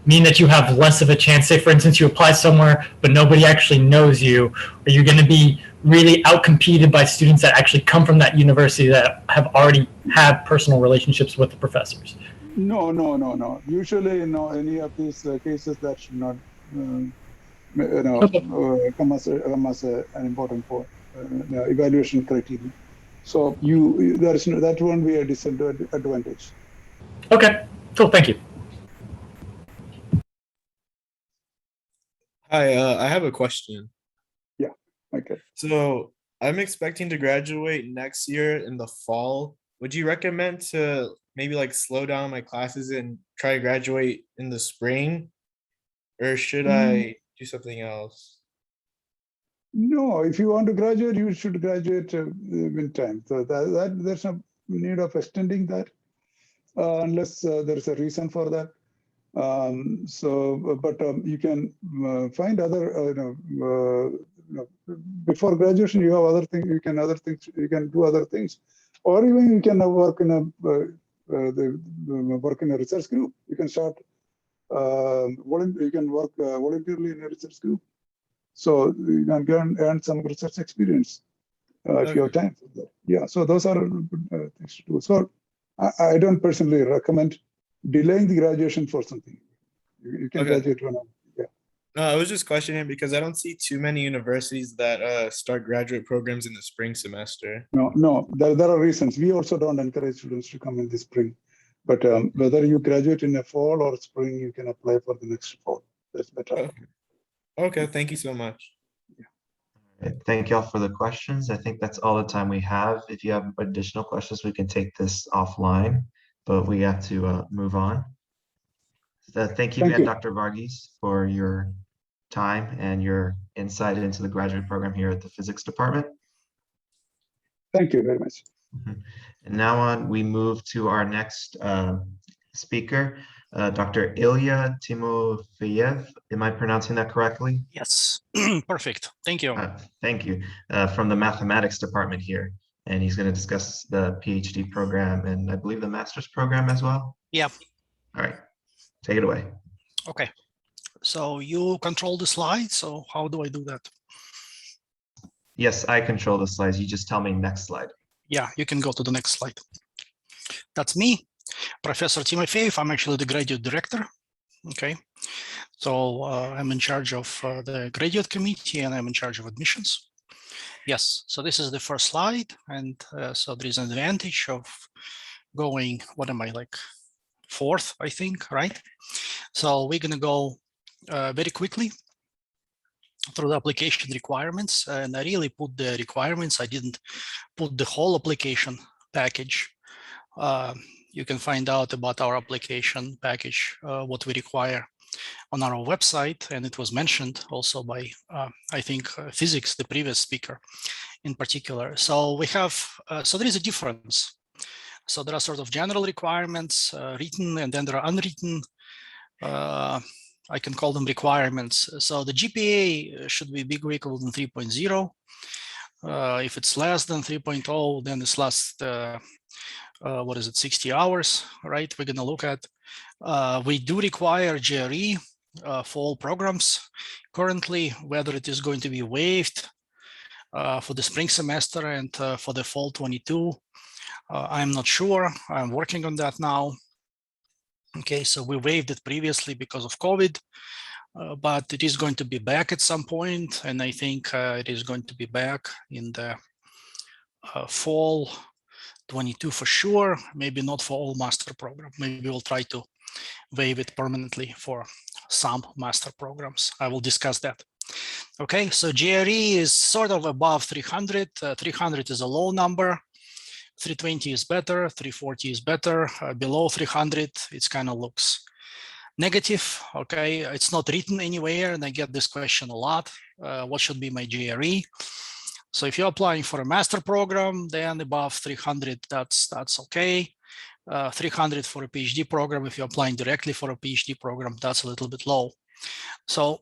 mean that you have less of a chance? Say, for instance, you apply somewhere, but nobody actually knows you. Are you going to be really outcompeted by students that actually come from that university that have already had personal relationships with the professors? No. Usually, any of these cases that should not, come as an important point, evaluation criteria. So that won't be a disadvantage. Okay, cool. Thank you. Hi, I have a question. Yeah, okay. So I'm expecting to graduate next year in the fall. Would you recommend to maybe like slow down my classes and try to graduate in the spring? Or should I do something else? No, if you want to graduate, you should graduate in time. So there's no need of extending that unless there is a reason for that. You can find other, before graduation, you have other things. You can do other things, or even you can work in a work in a research group. You can start. You can work voluntarily in a research group. So you can earn some research experience if you have time for that. Yeah, so those are things to do. So I don't personally recommend delaying the graduation for something. You can graduate whenever. Yeah. No, I was just questioning because I don't see too many universities that start graduate programs in the spring semester. No, there are reasons. We also don't encourage students to come in the spring. But whether you graduate in the fall or spring, you can apply for the next fall. That's better. Okay, thank you so much. Thank y'all for the questions. I think that's all the time we have. If you have additional questions, we can take this offline, but we have to move on. Thank you again, Dr. Varghese, for your time and your insight into the graduate program here at the physics department. Thank you very much. And now on, we move to our next speaker, Dr. Ilya Timofeyev. Am I pronouncing that correctly? Yes, perfect. Thank you. Thank you. From the mathematics department here. And he's going to discuss the PhD program and I believe the master's program as well. Yeah. All right, take it away. Okay, so you control the slide. So how do I do that? Yes, I control the slides. You just tell me next slide. Yeah, you can go to the next slide. That's me, Professor Timofeyev. I'm actually the graduate director. Okay, so I'm in charge of the graduate committee and I'm in charge of admissions. Yes, so this is the first slide. And so there is an advantage of going, what am I like, fourth, I think, right? So we're going to go very quickly through the application requirements, and I really put the requirements. I didn't put the whole application package. You can find out about our application package, what we require on our website, and it was mentioned also by, I think, physics, the previous speaker in particular. So we have, so there is a difference. So there are sort of general requirements, written, and then there are unwritten. I can call them requirements. So the GPA should be bigger or equal than 3.0. If it's less than 3.0, then it's last, what is it, 60 hours, right? We're gonna look at. We do require GRE for all programs currently, whether it is going to be waived for the spring semester and for the fall 22. I'm not sure. I'm working on that now. Okay, so we waived it previously because of COVID, but it is going to be back at some point, and I think it is going to be back in the fall 22 for sure. Maybe not for all master program. Maybe we'll try to waive it permanently for some master programs. I will discuss that. Okay, so GRE is sort of above 300. 300 is a low number. 320 is better, 340 is better. Below 300, it kind of looks negative. Okay, it's not written anywhere, and I get this question a lot. What should be my GRE? So if you're applying for a master program, then above 300, that's okay. 300 for a PhD program. If you're applying directly for a PhD program, that's a little bit low. So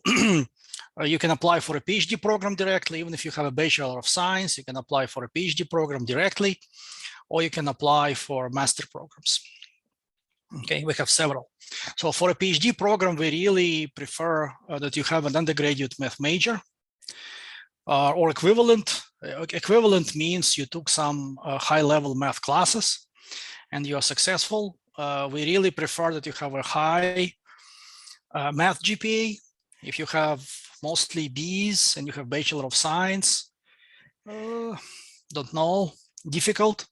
you can apply for a PhD program directly. Even if you have a Bachelor of Science, you can apply for a PhD program directly, or you can apply for master programs. Okay, we have several. So for a PhD program, we really prefer that you have an undergraduate math major or equivalent. Equivalent means you took some high-level math classes and you are successful. We really prefer that you have a high math GPA. If you have mostly B's and you have Bachelor of Science, don't know. difficult.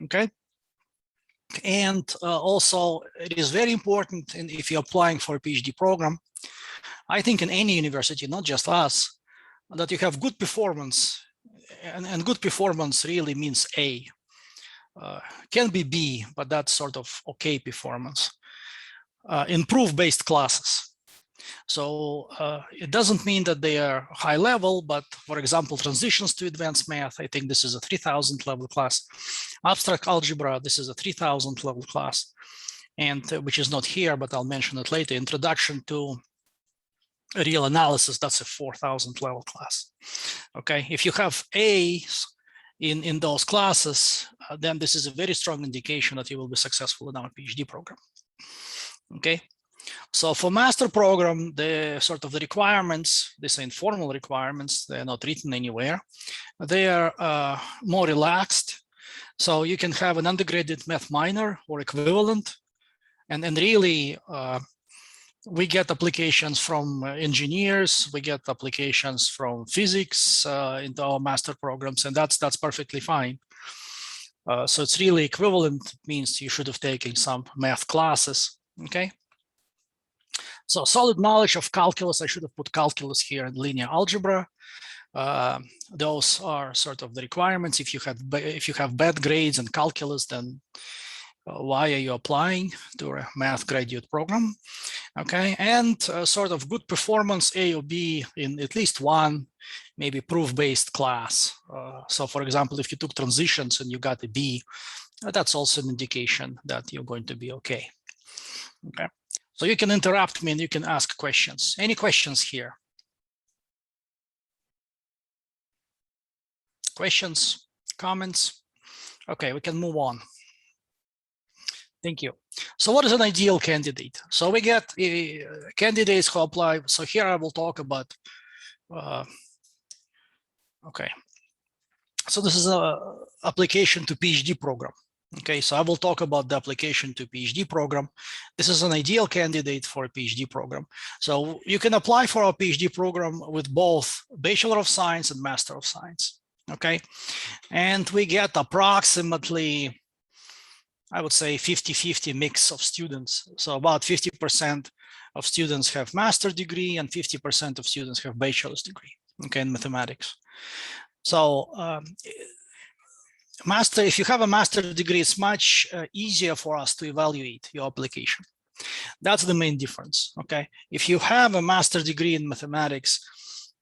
Okay. And also, it is very important, and if you're applying for a PhD program, I think in any university, not just us, that you have good performance, and good performance really means A. Can be B, but that's sort of okay performance. In proof-based classes. So it doesn't mean that they are high level, but for example, transitions to advanced math, I think this is a 3000 level class. Abstract algebra, this is a 3000 level class, and which is not here, but I'll mention it later. Introduction to real analysis, that's a 4000 level class. Okay, if you have A's in those classes, then this is a very strong indication that you will be successful in our PhD program. Okay. So for master program, the sort of the requirements, these are informal requirements, they're not written anywhere. They are more relaxed. So you can have an undergraduate math minor or equivalent. And really, we get applications from engineers, we get applications from physics into our master programs, and that's perfectly fine. So it's really equivalent, means you should have taken some math classes, okay? So solid knowledge of calculus, I should have put calculus here and linear algebra. Those are sort of the requirements. If you have bad grades in calculus, then why are you applying to a math graduate program? Okay, and sort of good performance A or B in at least one, maybe proof-based class. So for example, if you took transitions and you got a B, that's also an indication that you're going to be okay. Okay. So you can interrupt me and you can ask questions. Any questions here? Questions, comments? Okay, we can move on. Thank you. So what is an ideal candidate? So we get candidates who apply. So here I will talk about, okay. So this is a application to PhD program. Okay, so I will talk about the application to PhD program. This is an ideal candidate for a PhD program. So you can apply for our PhD program with both Bachelor of Science and Master of Science. Okay, and we get approximately, I would say 50-50 mix of students. So about 50% of students have master's degree and 50% of students have bachelor's degree, okay, in mathematics. So if you have a master's degree, it's much easier for us to evaluate your application. That's the main difference, okay? If you have a master's degree in mathematics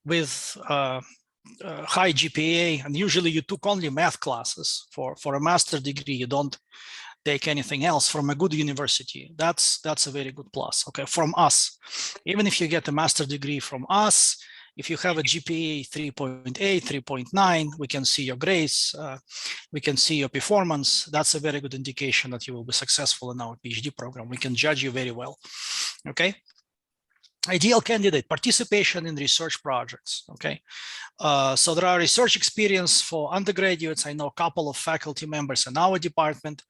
with high GPA, and usually you took only math classes for a master's degree, you don't take anything else from a good university, that's a very good plus, okay, from us. Even if you get a master's degree from us, if you have a GPA 3.8, 3.9, we can see your grades, we can see your performance. That's a very good indication that you will be successful in our PhD program. We can judge you very well, okay? Ideal candidate, participation in research projects, okay? So there are research experience for undergraduates. I know a couple of faculty members in our department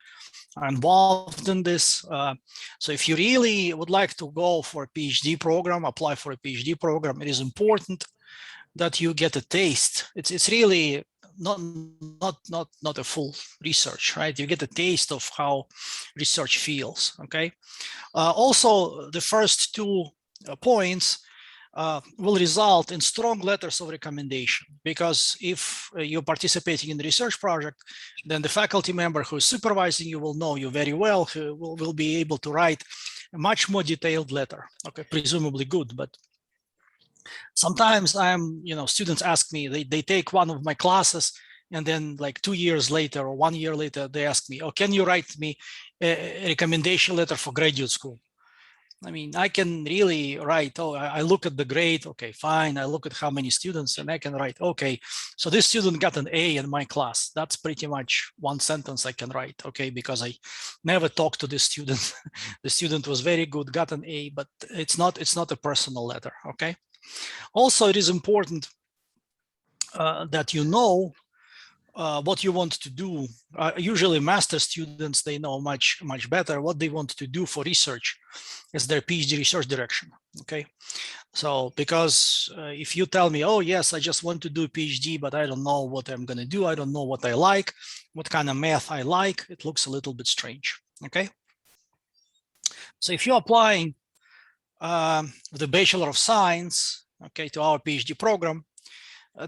are involved in this. So if you really would like to go for a PhD program, apply for a PhD program, it is important that you get a taste. It's really not a full research, right? You get a taste of how research feels, okay? Also, the first two points will result in strong letters of recommendation, because if you're participating in the research project, then the faculty member who is supervising you will know you very well, who will be able to write a much more detailed letter, okay, presumably good. But sometimes students ask me, they take one of my classes, and then like 2 years later or 1 year later, they ask me, oh, can you write me a recommendation letter for graduate school? I mean, I can really write, oh, I look at the grade, okay, fine. I look at how many students, and I can write, okay, so this student got an A in my class. That's pretty much one sentence I can write, okay, because I never talked to this student. The student was very good, got an A, but it's not a personal letter, okay? Also, it is important that you know what you want to do. Usually master students, they know much better what they want to do for research as their PhD research direction, okay? So because if you tell me, oh yes, I just want to do a PhD, but I don't know what I'm going to do. I don't know what I like, what kind of math I like. It looks a little bit strange. Okay. So if you're applying the Bachelor of Science, okay, to our PhD program,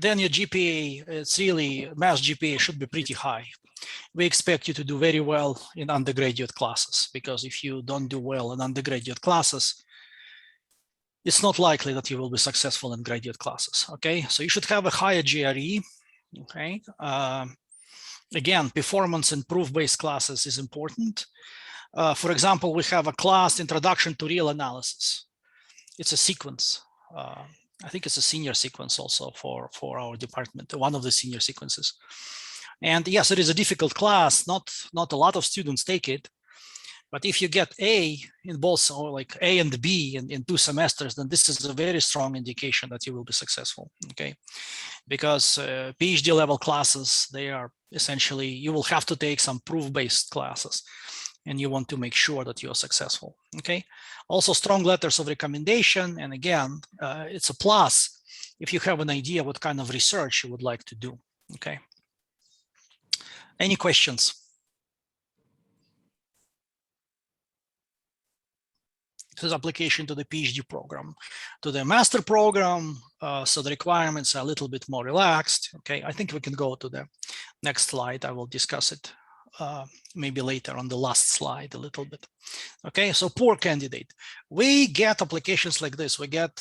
then your GPA, it's really, math GPA should be pretty high. We expect you to do very well in undergraduate classes, because if you don't do well in undergraduate classes, it's not likely that you will be successful in graduate classes, okay? So you should have a higher GRE, okay? Again, performance in proof-based classes is important. For example, we have a class, Introduction to Real Analysis. It's a sequence. I think it's a senior sequence also for our department, one of the senior sequences. And yes, it is a difficult class. Not a lot of students take it. But if you get A in both, or like A and B in 2 semesters, then this is a very strong indication that you will be successful, okay? Because PhD level classes, they are essentially, you will have to take some proof-based classes, and you want to make sure that you are successful, okay? Also strong letters of recommendation, and again, it's a plus if you have an idea what kind of research you would like to do, okay? Any questions? This is application to the PhD program. To the master program, so the requirements are a little bit more relaxed. Okay, I think we can go to the next slide. I will discuss it maybe later on the last slide a little bit. Okay, so poor candidate. We get applications like this. We get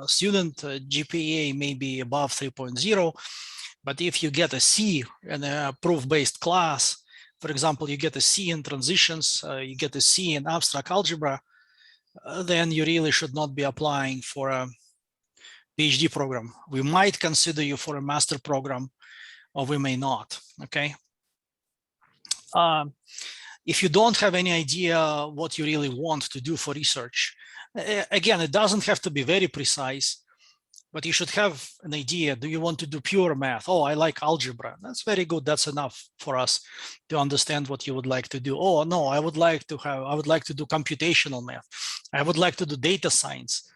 student GPA maybe above 3.0, but if you get a C in a proof-based class, for example, you get a C in transitions, you get a C in abstract algebra, then you really should not be applying for a PhD program. We might consider you for a master program, or we may not, okay? If you don't have any idea what you really want to do for research, again, it doesn't have to be very precise, but you should have an idea. Do you want to do pure math? Oh, I like algebra. That's very good. That's enough for us to understand what you would like to do. Oh, no, I would like to do computational math. I would like to do data science.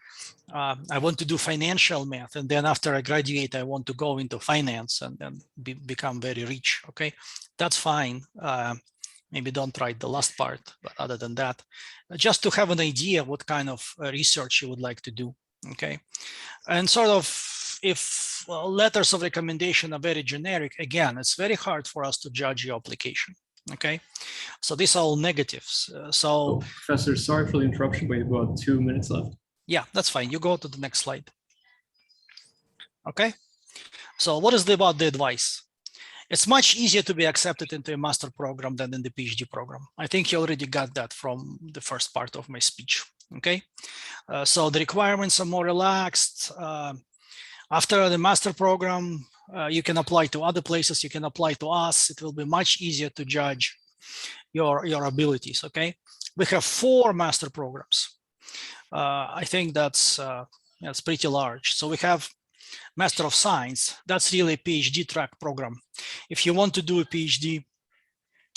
I want to do financial math. And then after I graduate, I want to go into finance and then become very rich. Okay, that's fine. Maybe don't write the last part, but other than that, just to have an idea what kind of research you would like to do. Okay, and sort of if letters of recommendation are very generic, again, it's very hard for us to judge your application. Okay, so these are all negatives. Professor, sorry for the interruption, but we have about 2 minutes left. Yeah, that's fine. You go to the next slide. Okay, so what is about the advice? It's much easier to be accepted into a master program than in the PhD program. I think you already got that from the first part of my speech. Okay, so the requirements are more relaxed. After the master program, you can apply to other places. You can apply to us. It will be much easier to judge your abilities. Okay, we have 4 master programs. I think that's pretty large. So we have Master of Science. That's really a PhD track program. If you want to do a PhD,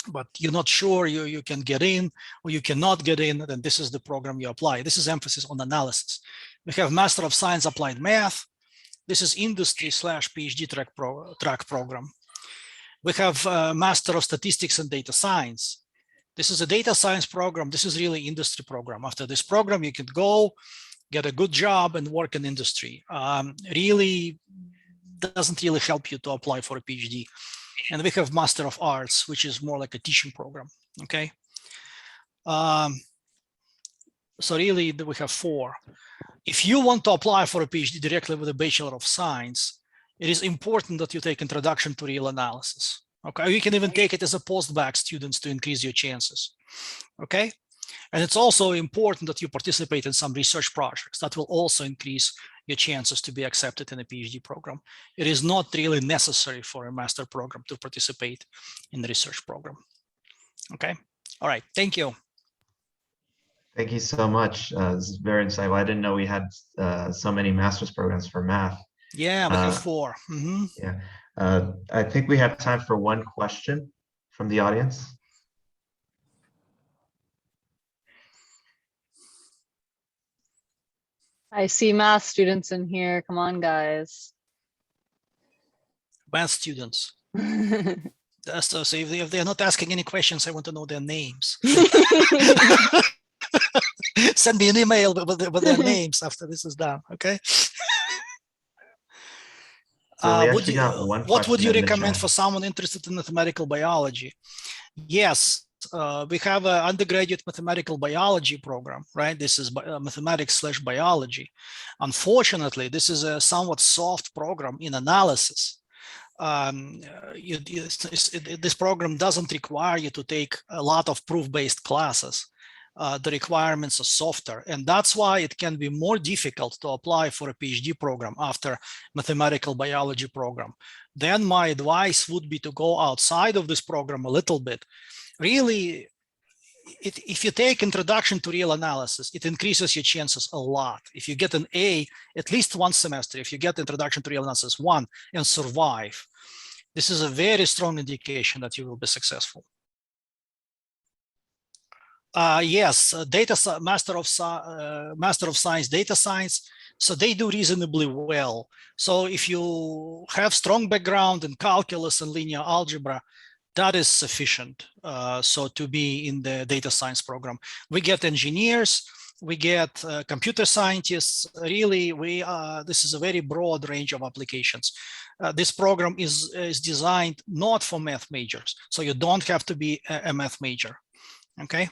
but you're not sure you can get in or you cannot get in, then this is the program you apply. This is emphasis on analysis. We have Master of Science Applied Math. This is industry/PhD track program. We have Master of Statistics and Data Science. This is a data science program. This is really industry program. After this program, you can go get a good job and work in industry. Really doesn't really help you to apply for a PhD. And we have Master of Arts, which is more like a teaching program, okay? So really we have 4. If you want to apply for a PhD directly with a Bachelor of Science, it is important that you take Introduction to Real Analysis, okay? You can even take it as a post-bac students to increase your chances, okay? And it's also important that you participate in some research projects that will also increase your chances to be accepted in a PhD program. It is not really necessary for a master program to participate in the research program. Okay, all right, thank you. Thank you so much. This is very insightful. I didn't know we had so many master's programs for math. Yeah, we have 4. Mm-hmm. Yeah, I think we have time for one question from the audience. I see math students in here. Come on, guys. Math students. So if they're not asking any questions, I want to know their names. Send me an email with their names after this is done, okay? So we actually got one What would question you in the recommend chat. for someone interested in mathematical biology? Yes, we have an undergraduate mathematical biology program, right? This is mathematics/biology. Unfortunately, this is a somewhat soft program in analysis. This program doesn't require you to take a lot of proof-based classes. The requirements are softer, and that's why it can be more difficult to apply for a PhD program after mathematical biology program. Then my advice would be to go outside of this program a little bit. Really, if you take introduction to real analysis, it increases your chances a lot. If you get an A at least one semester, if you get introduction to real analysis 1 and survive, this is a very strong indication that you will be successful. Yes, Master of Science, Data Science. So they do reasonably well. So if you have strong background in calculus and linear algebra, that is sufficient. So to be in the data science program, we get engineers, we get computer scientists. Really, this is a very broad range of applications. This program is designed not for math majors, so you don't have to be a math major. Okay.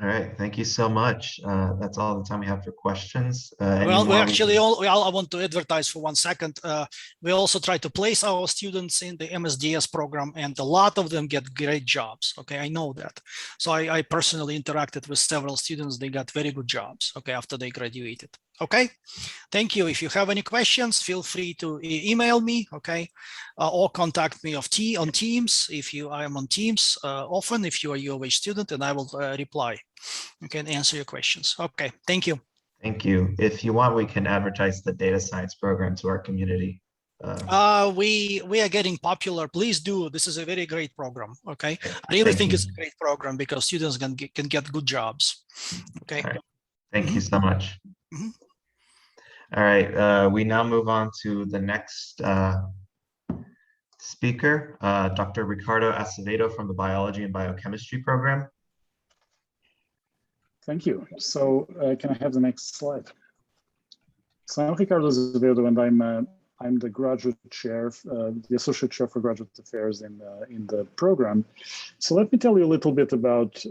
All right, thank you so much. That's all the time we have for questions. Well, we actually, I want to advertise for 1 second. We also try to place our students in the MSDS program, and a lot of them get great jobs. Okay, I know that. So I personally interacted with several students. They got very good jobs, okay, after they graduated. Okay, thank you. If you have any questions, feel free to email me, okay, or contact me on Teams. I am on Teams often, if you are a U of H student, and I will reply, okay, and answer your questions. Okay, thank you. Thank you. If you want, we can advertise the data science program to our community. We are getting popular. Please do. This is a very great program. Okay, I really think it's a great program because students can get good jobs. Okay. All right. Thank you so much. All right. We now move on to the next speaker, Dr. Ricardo Acevedo from the Biology and Biochemistry program. Thank you. So can I have the next slide? So I'm Ricardo Azevedo, and I'm the graduate chair, the associate chair for graduate affairs in the program. So let me tell you a little bit about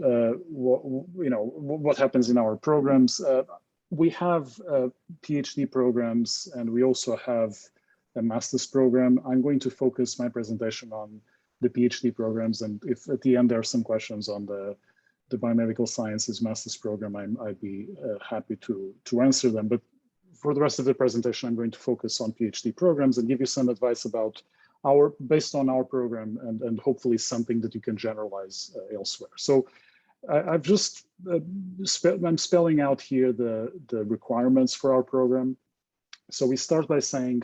what happens in our programs. We have PhD programs, and we also have a master's program. I'm going to focus my presentation on the PhD programs, and if at the end there are some questions on the biomedical sciences master's program, I'd be happy to answer them. But for the rest of the presentation, I'm going to focus on PhD programs and give you some advice about based on our program, and hopefully something that you can generalize elsewhere. So I've just I'm spelling out here the requirements for our program. So we start by saying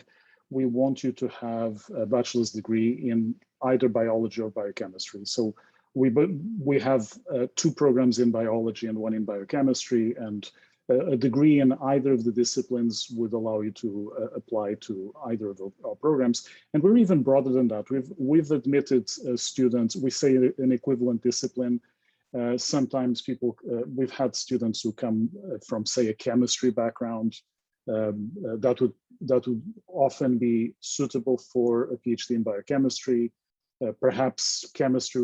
we want you to have a bachelor's degree in either biology or biochemistry. So we have 2 programs in biology and 1 in biochemistry, and a degree in either of the disciplines would allow you to apply to either of our programs. And we're even broader than that. We've admitted students, we say an equivalent discipline. Sometimes we've had students who come from, say, a chemistry background. That would often be suitable for a PhD in biochemistry. Perhaps chemistry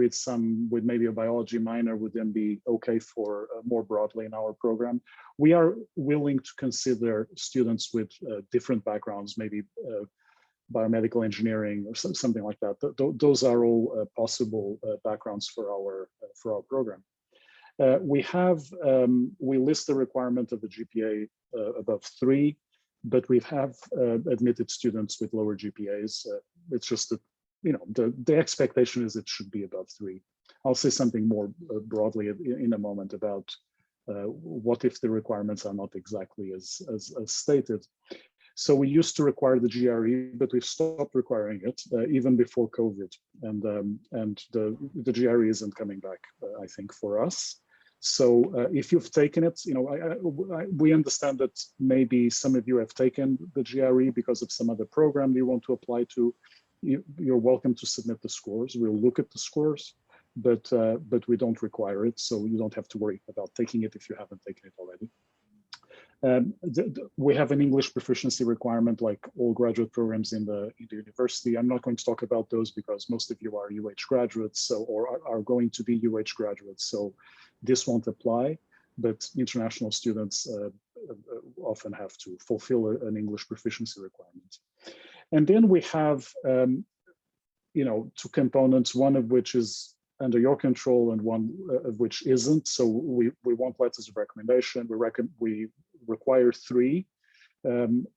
with maybe a biology minor would then be okay for more broadly in our program. We are willing to consider students with different backgrounds, maybe biomedical engineering or something like that. Those are all possible backgrounds for our program. We list the requirement of the GPA above 3, but we have admitted students with lower GPAs. It's just that the expectation is it should be above 3. I'll say something more broadly in a moment about what if the requirements are not exactly as stated. So we used to require the GRE, but we've stopped requiring it even before COVID, and the GRE isn't coming back, I think, for us. So if you've taken it, we understand that maybe some of you have taken the GRE because of some other program you want to apply to. You're welcome to submit the scores. We'll look at the scores, but we don't require it, so you don't have to worry about taking it if you haven't taken it already. We have an English proficiency requirement like all graduate programs in the university. I'm not going to talk about those because most of you are UH graduates, or are going to be UH graduates, so this won't apply, but international students often have to fulfill an English proficiency requirement. And then we have, two components, one of which is under your control and one of which isn't. So we want letters of recommendation. We require 3.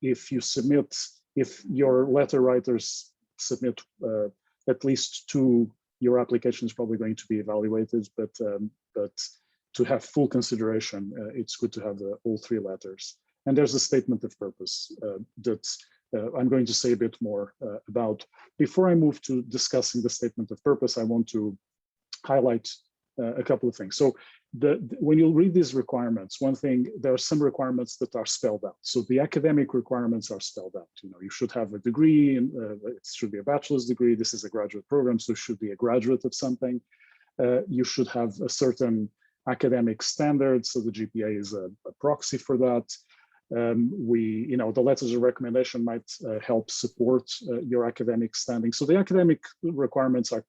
If your letter writers submit at least 2, your application is probably going to be evaluated, but to have full consideration, it's good to have all 3 letters. And there's a statement of purpose that I'm going to say a bit more about. Before I move to discussing the statement of purpose, I want to highlight a couple of things. So when you read these requirements, one thing, there are some requirements that are spelled out. So the academic requirements are spelled out. You should have a degree, and it should be a bachelor's degree. This is a graduate program, so it should be a graduate of something. You should have a certain academic standard, so the GPA is a proxy for that. The letters of recommendation might help support your academic standing. So the academic requirements are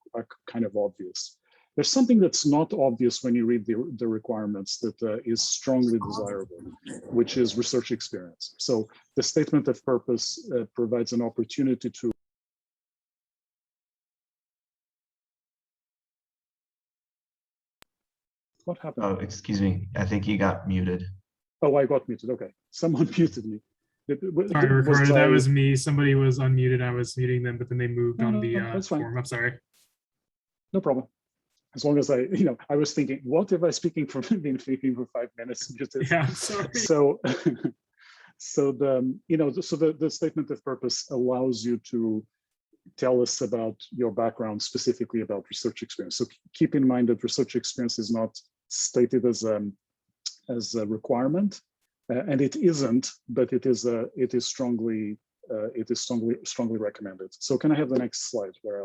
kind of obvious. There's something that's not obvious when you read the requirements that is strongly desirable, which is research experience. So the statement of purpose provides an opportunity to What happened? Oh, excuse me. I think you got muted. Oh, I got muted. Okay, someone muted me. Sorry, Ricardo, that was me. Somebody was unmuted. I was muting them, but then they moved on the form. I'm sorry. No problem. As long as I was thinking, what if I been speaking for 5 minutes? Yeah, I'm sorry. So the statement of purpose allows you to tell us about your background, specifically about research experience. So keep in mind that research experience is not stated as a requirement, and it isn't, but it is strongly recommended. So can I have the next slide where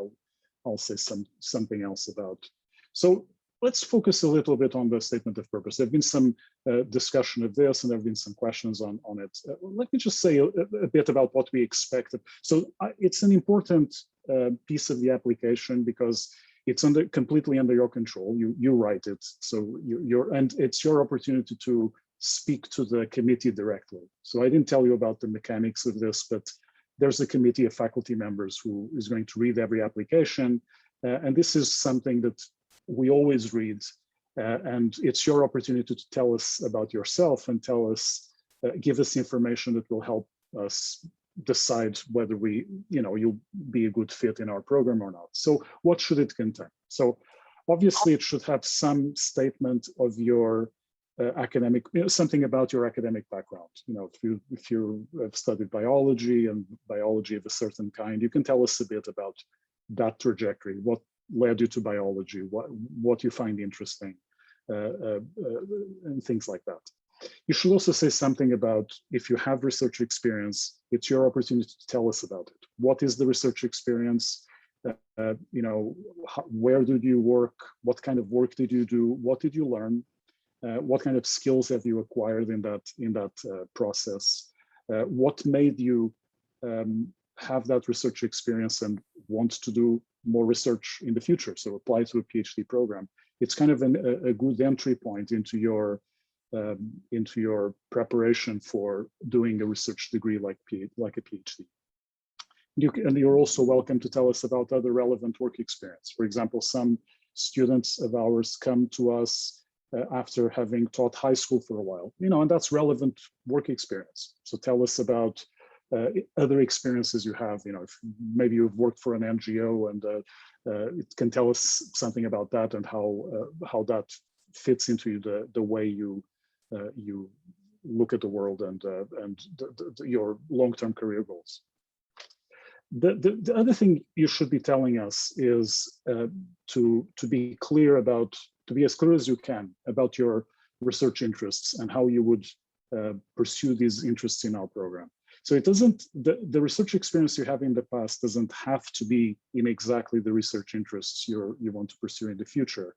I'll say something else about. So let's focus a little bit on the statement of purpose. There've been some discussion of this, and there have been some questions on it. Let me just say a bit about what we expected. So it's an important piece of the application because it's completely under your control. You write it, so and it's your opportunity to speak to the committee directly. So I didn't tell you about the mechanics of this, but there's a committee of faculty members who is going to read every application, and this is something that we always read, and it's your opportunity to tell us about yourself and give us information that will help us decide whether you'll be a good fit in our program or not. So what should it contain? So obviously it should have some statement of your academic, something about your academic background. If you have studied biology and biology of a certain kind, you can tell us a bit about that trajectory, what led you to biology, what you find interesting, and things like that. You should also say something about, if you have research experience, it's your opportunity to tell us about it. What is the research experience? Where did you work? What kind of work did you do? What did you learn? What kind of skills have you acquired in that process? What made you have that research experience and want to do more research in the future? So apply to a PhD program. It's kind of a good entry point into your preparation for doing a research degree like a PhD. And you're also welcome to tell us about other relevant work experience. For example, some students of ours come to us after having taught high school for a while, and that's relevant work experience. So tell us about other experiences you have. If maybe you've worked for an NGO, and it can tell us something about that and how that fits into the way you look at the world and your long-term career goals. The other thing you should be telling us is to be clear about to be as clear as you can about your research interests and how you would pursue these interests in our program. So it doesn't, the research experience you have in the past doesn't have to be in exactly the research interests you want to pursue in the future.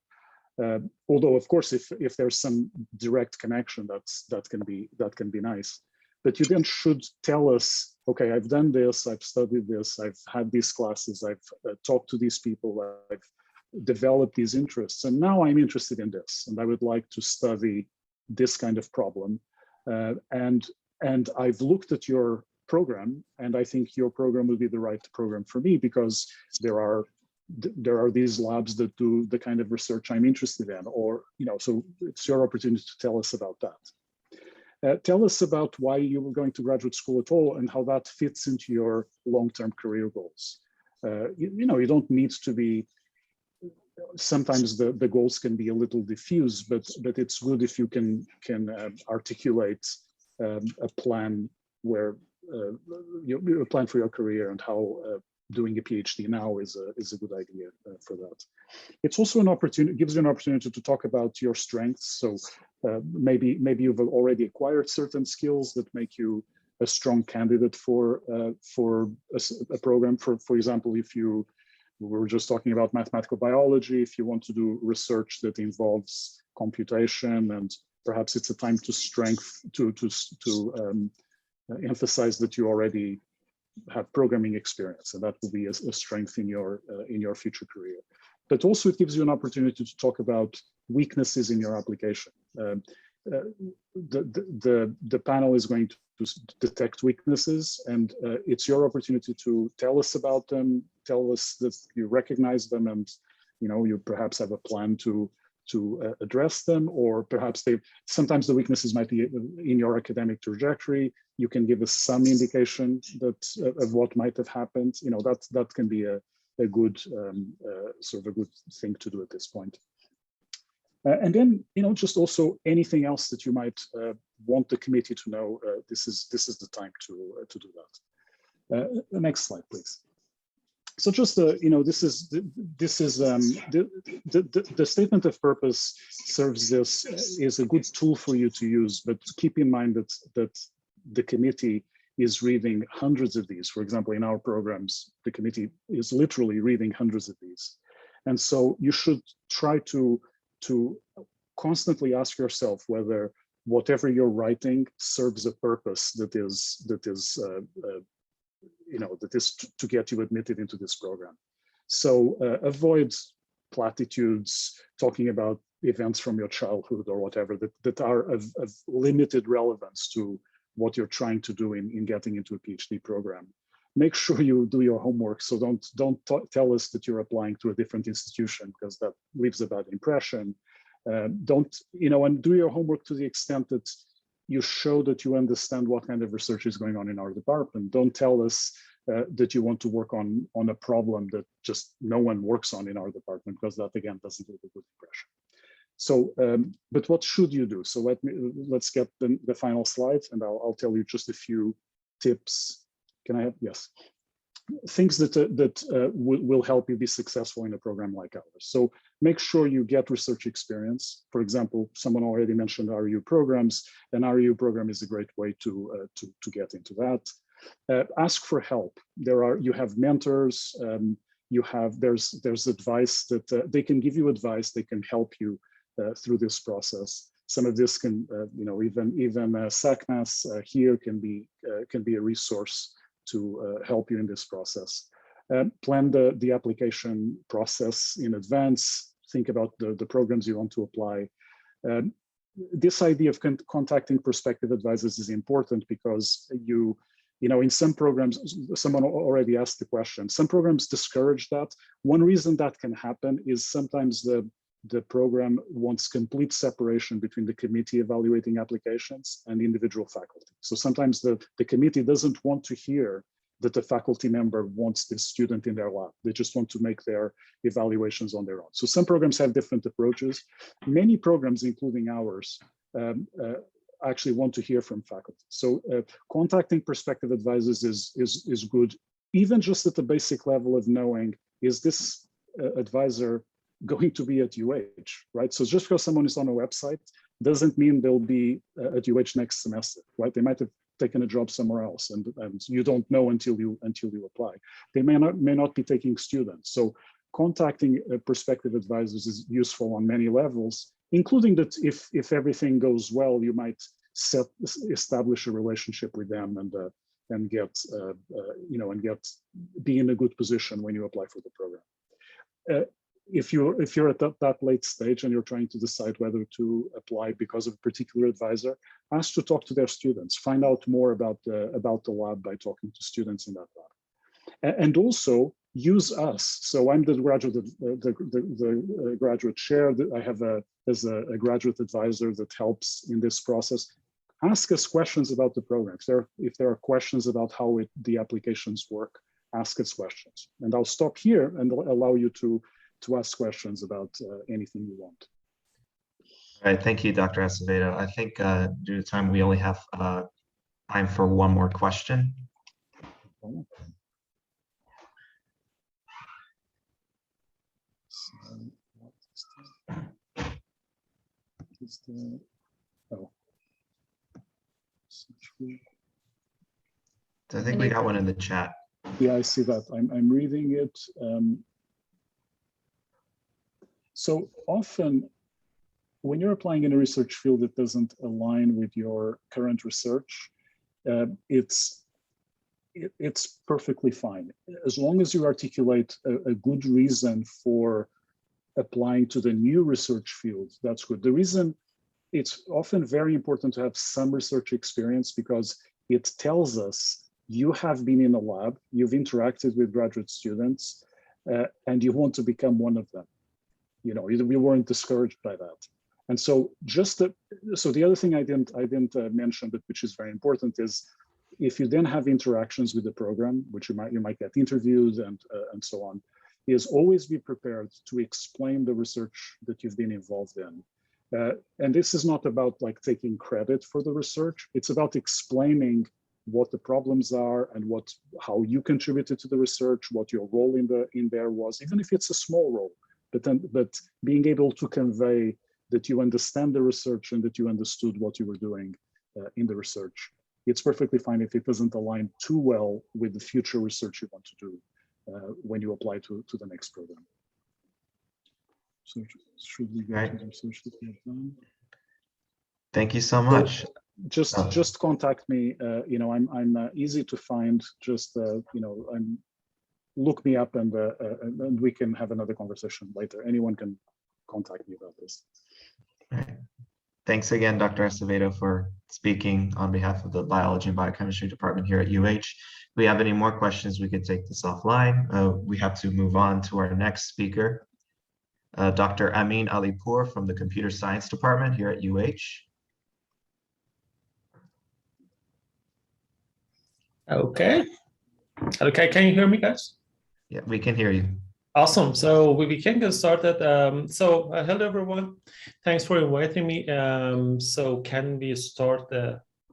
Although, of course, if there's some direct connection, that can be nice. But you then should tell us, okay, I've done this, I've studied this, I've had these classes, I've talked to these people, I've developed these interests, and now I'm interested in this, and I would like to study this kind of problem. And I've looked at your program, and I think your program would be the right program for me because there are these labs that do the kind of research I'm interested in, or, so it's your opportunity to tell us about that. Tell us about why you were going to graduate school at all and how that fits into your long-term career goals. You don't need to be, sometimes the goals can be a little diffuse, but it's good if you can articulate a plan where a plan for your career and how doing a PhD now is a good idea for that. It's also an opportunity, gives you an opportunity to talk about your strengths. So maybe you've already acquired certain skills that make you a strong candidate for a program. For example, if we were just talking about mathematical biology, if you want to do research that involves computation, and perhaps it's a time to emphasize that you already have programming experience, and that will be a strength in your future career. But also it gives you an opportunity to talk about weaknesses in your application. The panel is going to detect weaknesses, and it's your opportunity to tell us about them, tell us that you recognize them, and you perhaps have a plan to address them, or perhaps sometimes the weaknesses might be in your academic trajectory. You can give us some indication of what might have happened. That can be a good sort of a good thing to do at this point. And then, just also anything else that you might want the committee to know. This is the time to do that. The next slide, please. So just this is the statement of purpose serves this is a good tool for you to use, but keep in mind that the committee is reading hundreds of these. For example, in our programs, the committee is literally reading hundreds of these, and so you should try to constantly ask yourself whether whatever you're writing serves a purpose that is to get you admitted into this program. So avoid platitudes, talking about events from your childhood or whatever that are of limited relevance to what you're trying to do in getting into a PhD program. Make sure you do your homework. So don't tell us that you're applying to a different institution, because that leaves a bad impression. And do your homework to the extent that you show that you understand what kind of research is going on in our department. Don't tell us that you want to work on a problem that just no one works on in our department, because that again doesn't leave a good impression. So, but what should you do? So let's get the final slide, and I'll tell you just a few tips. Can I have, yes. Things that will help you be successful in a program like ours. So make sure you get research experience. For example, someone already mentioned RU programs. An RU program is a great way to get into that. Ask for help. You have mentors. There's advice that they can give you advice. They can help you through this process. Some of this can, even SACNAS here can be a resource to help you in this process. Plan the application process in advance. Think about the programs you want to apply. This idea of contacting prospective advisors is important because in some programs, someone already asked the question, some programs discourage that. One reason that can happen is sometimes the program wants complete separation between the committee evaluating applications and individual faculty. So sometimes the committee doesn't want to hear that the faculty member wants this student in their lab. They just want to make their evaluations on their own. So some programs have different approaches. Many programs, including ours, actually want to hear from faculty. So contacting prospective advisors is good, even just at the basic level of knowing, is this advisor going to be at UH, right? So just because someone is on a website doesn't mean they'll be at UH next semester, right? They might have taken a job somewhere else, and you don't know until you apply. They may not be taking students. So contacting prospective advisors is useful on many levels, including that if everything goes well, you might establish a relationship with them and get be in a good position when you apply for the program. If you're at that late stage and you're trying to decide whether to apply because of a particular advisor, ask to talk to their students, find out more about the lab by talking to students in that lab, and also use us. So I'm the graduate chair. I have as a graduate advisor that helps in this process. Ask us questions about the program. If there are questions about how the applications work, ask us questions. And I'll stop here and allow you to ask questions about anything you want. All right, thank you, Dr. Acevedo. I think due to time, we only have time for one more question. Oh. So I think we got one in the chat. Yeah, I see that. I'm reading it. So often, when you're applying in a research field that doesn't align with your current research, it's perfectly fine. As long as you articulate a good reason for applying to the new research field, that's good. The reason, it's often very important to have some research experience because it tells us you have been in a lab, you've interacted with graduate students, and you want to become one of them. You know, we weren't discouraged by that. And so so the other thing I didn't mention, but which is very important, is if you then have interactions with the program, which you might get interviewed and so on, is always be prepared to explain the research that you've been involved in. And this is not about like taking credit for the research. It's about explaining what the problems are and how you contributed to the research, what your role in there was, even if it's a small role. But being able to convey that you understand the research and that you understood what you were doing in the research. It's perfectly fine if it doesn't align too well with the future research you want to do when you apply to the next program. So should we go to the research that we have done? Thank you so much. Just contact me. You know, I'm easy to find. Just you know, look me up and we can have another conversation later. Anyone can contact me about this. All right. Thanks again, Dr. Acevedo, for speaking on behalf of the Biology and Biochemistry Department here at UH. If we have any more questions, we can take this offline. We have to move on to our next speaker, Dr. Amin Alipour from the Computer Science Department here at UH. Okay. Okay, can you hear me, guys? Yeah, we can hear you. Awesome. So we can get started. Hello, everyone. Thanks for inviting me. So can we start?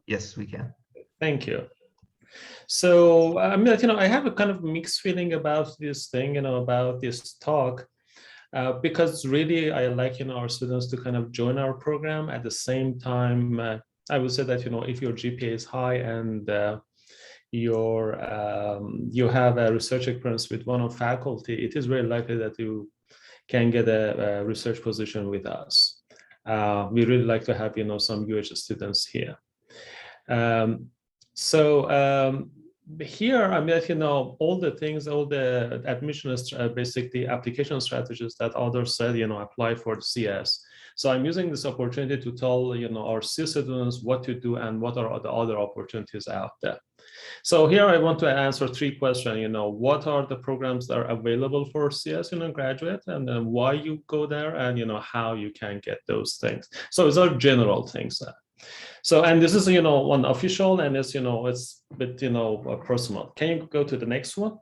Yes, we can. Thank you. So I mean, you know, I have a kind of mixed feeling about this thing, you know, about this talk, because really I like, you know, our students to kind of join our program. At the same time, I would say that, you know, if your GPA is high and you have a research experience with one of faculty, it is very likely that you can get a research position with us. We really like to have, you know, some UH students here. Here, I mean, you know, all the things, all the admission, basically application strategies that others said, you know, apply for the CS. So I'm using this opportunity to tell, you know, our CS students what to do and what are the other opportunities out there. So here I want to answer 3 questions, you know, what are the programs that are available for CS, you know, graduate, and then why you go there, and, you know, how you can get those things. So these are general things. So, and this is, you know, one official, and it's, you know, it's a bit, you know, personal. Can you go to the next one?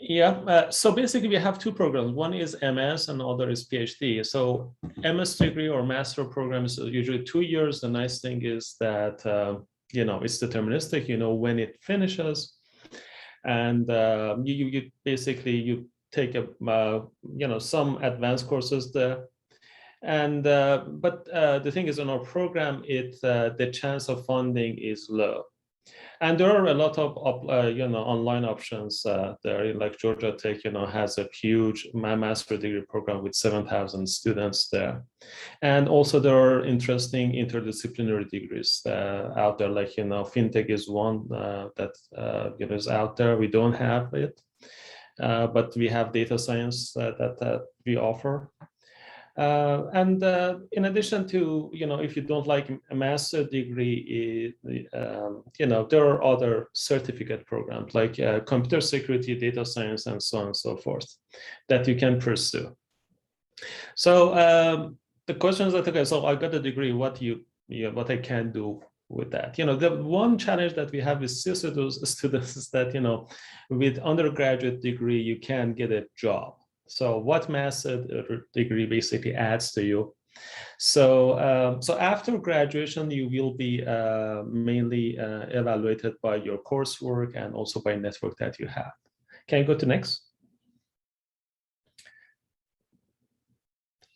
Yeah, so basically we have 2 programs. One is MS and the other is PhD. So MS degree or master program is usually 2 years. The nice thing is that, you know, it's deterministic, you know, when it finishes. and you basically you take a some advanced courses there. And but the thing is, in our program, the chance of funding is low. And there are a lot of online options there. Like Georgia Tech, has a huge master degree program with 7,000 students there. And also there are interesting interdisciplinary degrees out there. Like fintech is one that is out there. We don't have it, but we have data science that we offer. And in addition to, if you don't like a master degree, there are other certificate programs like computer security, data science, and so on and so forth that you can pursue. So the question is that, okay, so I got a degree, what I can do with that? The one challenge that we have with CSE students is that, with undergraduate degree, you can get a job. So what master degree basically adds to you? So so after graduation, you will be mainly evaluated by your coursework and also by network that you have. Can you go to next?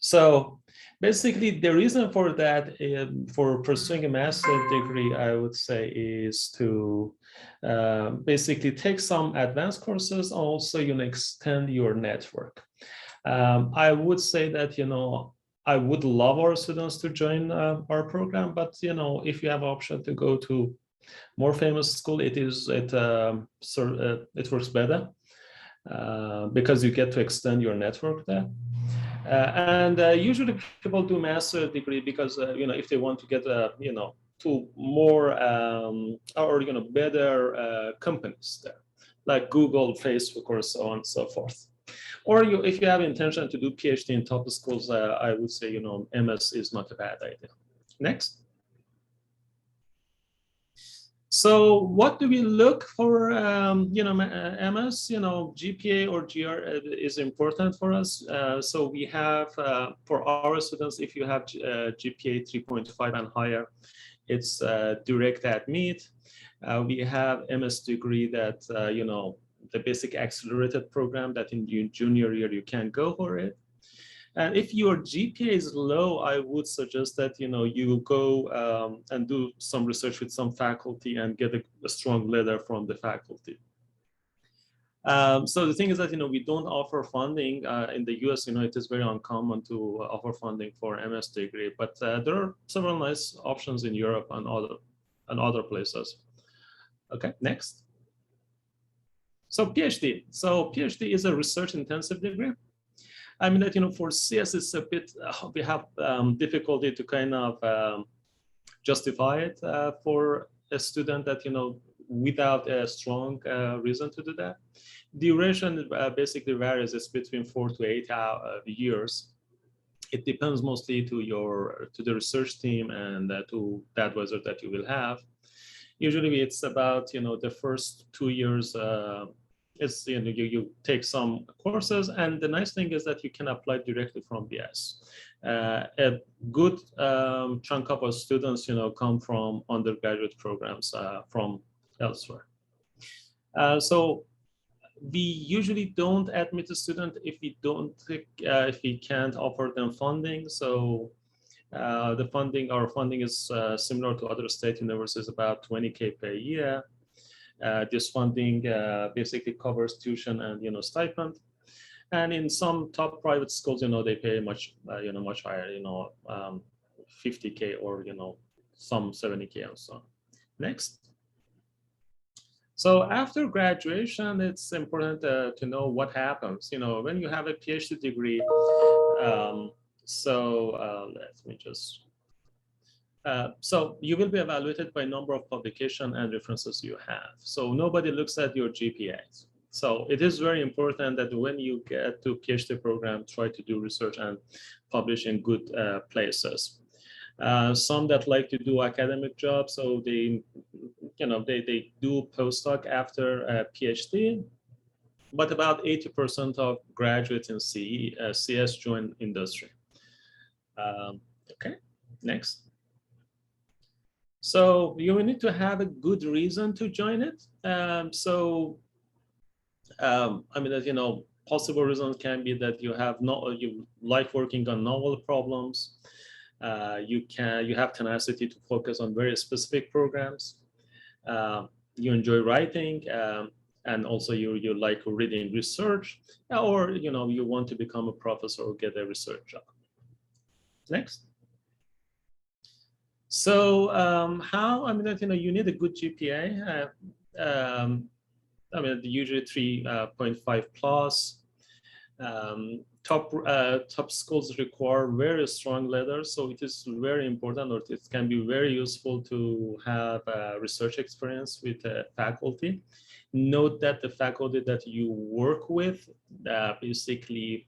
So basically, the reason for that, for pursuing a master's degree, I would say, is to basically take some advanced courses. Also, extend your network. I would say that, I would love our students to join our program, but, if you have option to go to more famous school, it works better because you get to extend your network there. And usually people do master degree because if they want to get to more or better companies there, like Google, Facebook, or so on and so forth. Or if you have intention to do PhD in top schools, I would say MS is not a bad idea. Next. So what do we look for? MS, GPA or GR is important for us. So we have, for our students, if you have GPA 3.5 and higher, it's direct admit. We have MS degree that, the basic accelerated program that in your junior year, you can go for it. And if your GPA is low, I would suggest that you go and do some research with some faculty and get a strong letter from the faculty. So the thing is that we don't offer funding in the US. It is very uncommon to offer funding for MS degree, but there are several nice options in Europe and other places. Okay, next. So PhD. So PhD is a research-intensive degree. I mean that for CS it's a bit we have difficulty to kind of justify it for a student that without a strong reason to do that. Duration basically varies. It's between 4 to 8 years. It depends mostly to the research team and to the advisor that you will have. Usually it's about the first 2 years. It's you take some courses, and the nice thing is that you can apply directly from BS. A good chunk of our students come from undergraduate programs from elsewhere. So we usually don't admit a student if we can't offer them funding. So our funding is similar to other state universities, about $20K per year. This funding basically covers tuition and stipend, and in some top private schools, they pay much much higher, $50K or some $70K and so on. Next. So after graduation, it's important to know what happens. When you have a PhD degree. Let me just. So you will be evaluated by number of publication and references you have. So nobody looks at your GPAs. So it is very important that when you get to PhD program, try to do research and publish in good places. Some that like to do academic jobs, so they do postdoc after a PhD. But about 80% of graduates in CS join industry. Okay, next. So you will need to have a good reason to join it. So I mean, that, possible reasons can be that you like working on novel problems. You have tenacity to focus on very specific programs. You enjoy writing, and also you like reading research, or you want to become a professor or get a research job. Next. So how, I mean, you need a good GPA. I mean, usually 3.5 plus. Top schools require very strong letters, so it is very important, or it can be very useful to have research experience with faculty. Note that the faculty that you work with basically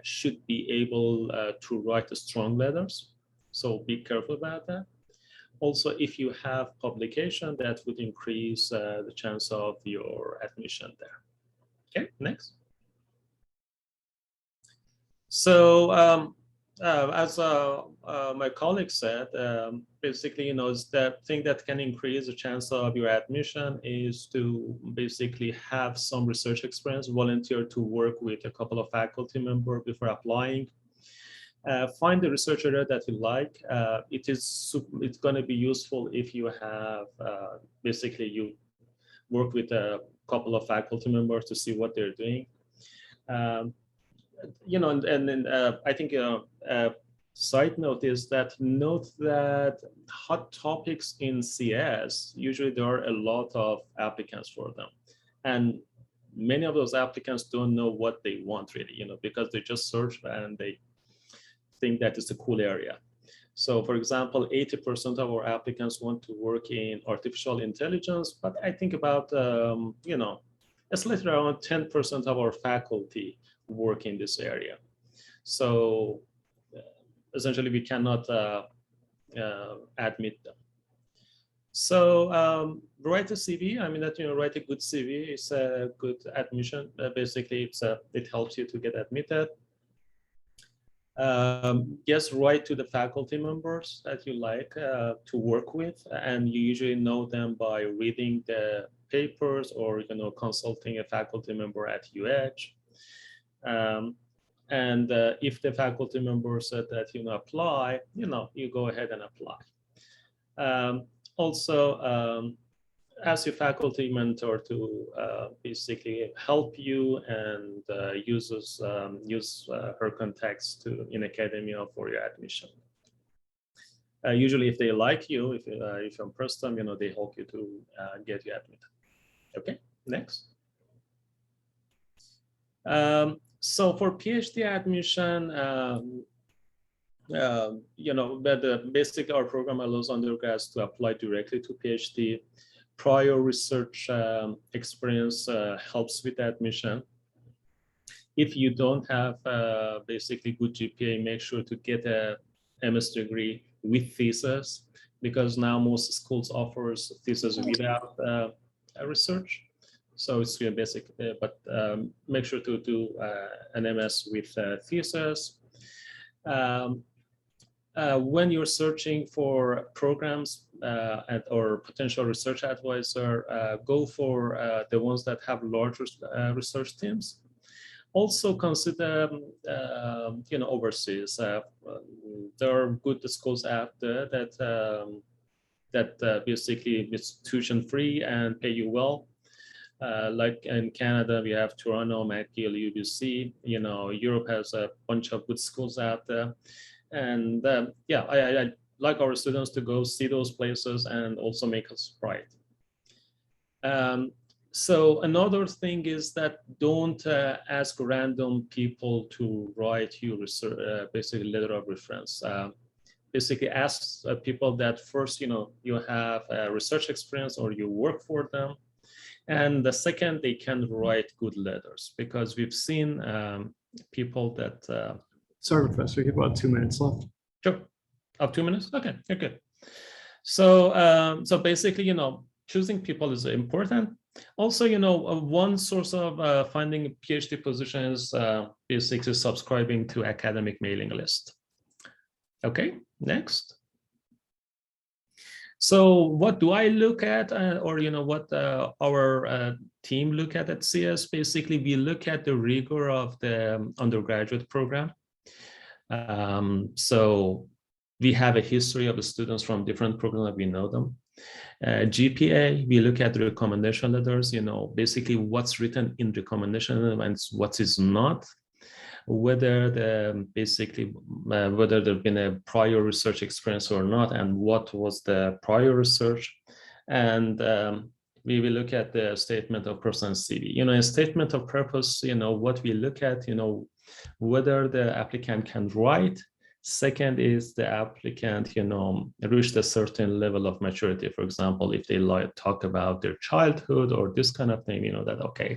should be able to write strong letters, so be careful about that. Also, if you have publication, that would increase the chance of your admission there. Okay, next. So as my colleague said, basically, the thing that can increase the chance of your admission is to basically have some research experience, volunteer to work with a couple of faculty members before applying. Find the research area that you like. It's going to be useful if you have basically you work with a couple of faculty members to see what they're doing. And then I think a side note is that hot topics in CS, usually there are a lot of applicants for them. And many of those applicants don't know what they want really, because they just search and they think that is a cool area. So for example, 80% of our applicants want to work in artificial intelligence, but I think about, slightly around 10% of our faculty work in this area. So essentially we cannot admit them. So write a CV. I mean, write a good CV is a good admission. Basically, it helps you to get admitted. Yes, write to the faculty members that you like to work with, and you usually know them by reading the papers or consulting a faculty member at UH. And if the faculty member said that apply, you go ahead and apply. Also, ask your faculty mentor to basically help you and use her contacts in academia for your admission. Usually, if they like you, if you impress them, they help you to get you admitted. Okay, next. So for PhD admission, basically our program allows undergrads to apply directly to PhD. Prior research experience helps with admission. If you don't have basically good GPA, make sure to get a MS degree with thesis, because now most schools offers thesis without research. So it's really basic, but make sure to do an MS with thesis. When you're searching for programs or potential research advisor, go for the ones that have larger research teams. Also consider, overseas. There are good schools out there that basically is tuition-free and pay you well. Like in Canada, we have Toronto, McGill, UBC. Europe has a bunch of good schools out there. And yeah, I like our students to go see those places and also make us proud. So another thing is that don't ask random people to write you basically letter of reference. Basically ask people that first, you have research experience or you work for them. And the second, they can write good letters, because we've seen people that. Sorry, Professor, we have about 2 minutes left. Sure. Of 2 minutes? Okay, good. So, so basically, choosing people is important. Also, one source of finding a PhD position is basically subscribing to academic mailing list. Okay, next. So what do I look at, or what our team look at CS? Basically, we look at the rigor of the undergraduate program. So we have a history of the students from different programs, we know them. GPA, we look at the recommendation letters, basically what's written in recommendation and what is not. Whether whether there's been a prior research experience or not, and what was the prior research, and we will look at the statement of purpose and CV. A statement of purpose, what we look at, whether the applicant can write. Second is the applicant, reached a certain level of maturity. For example, if they talk about their childhood or this kind of thing, that okay,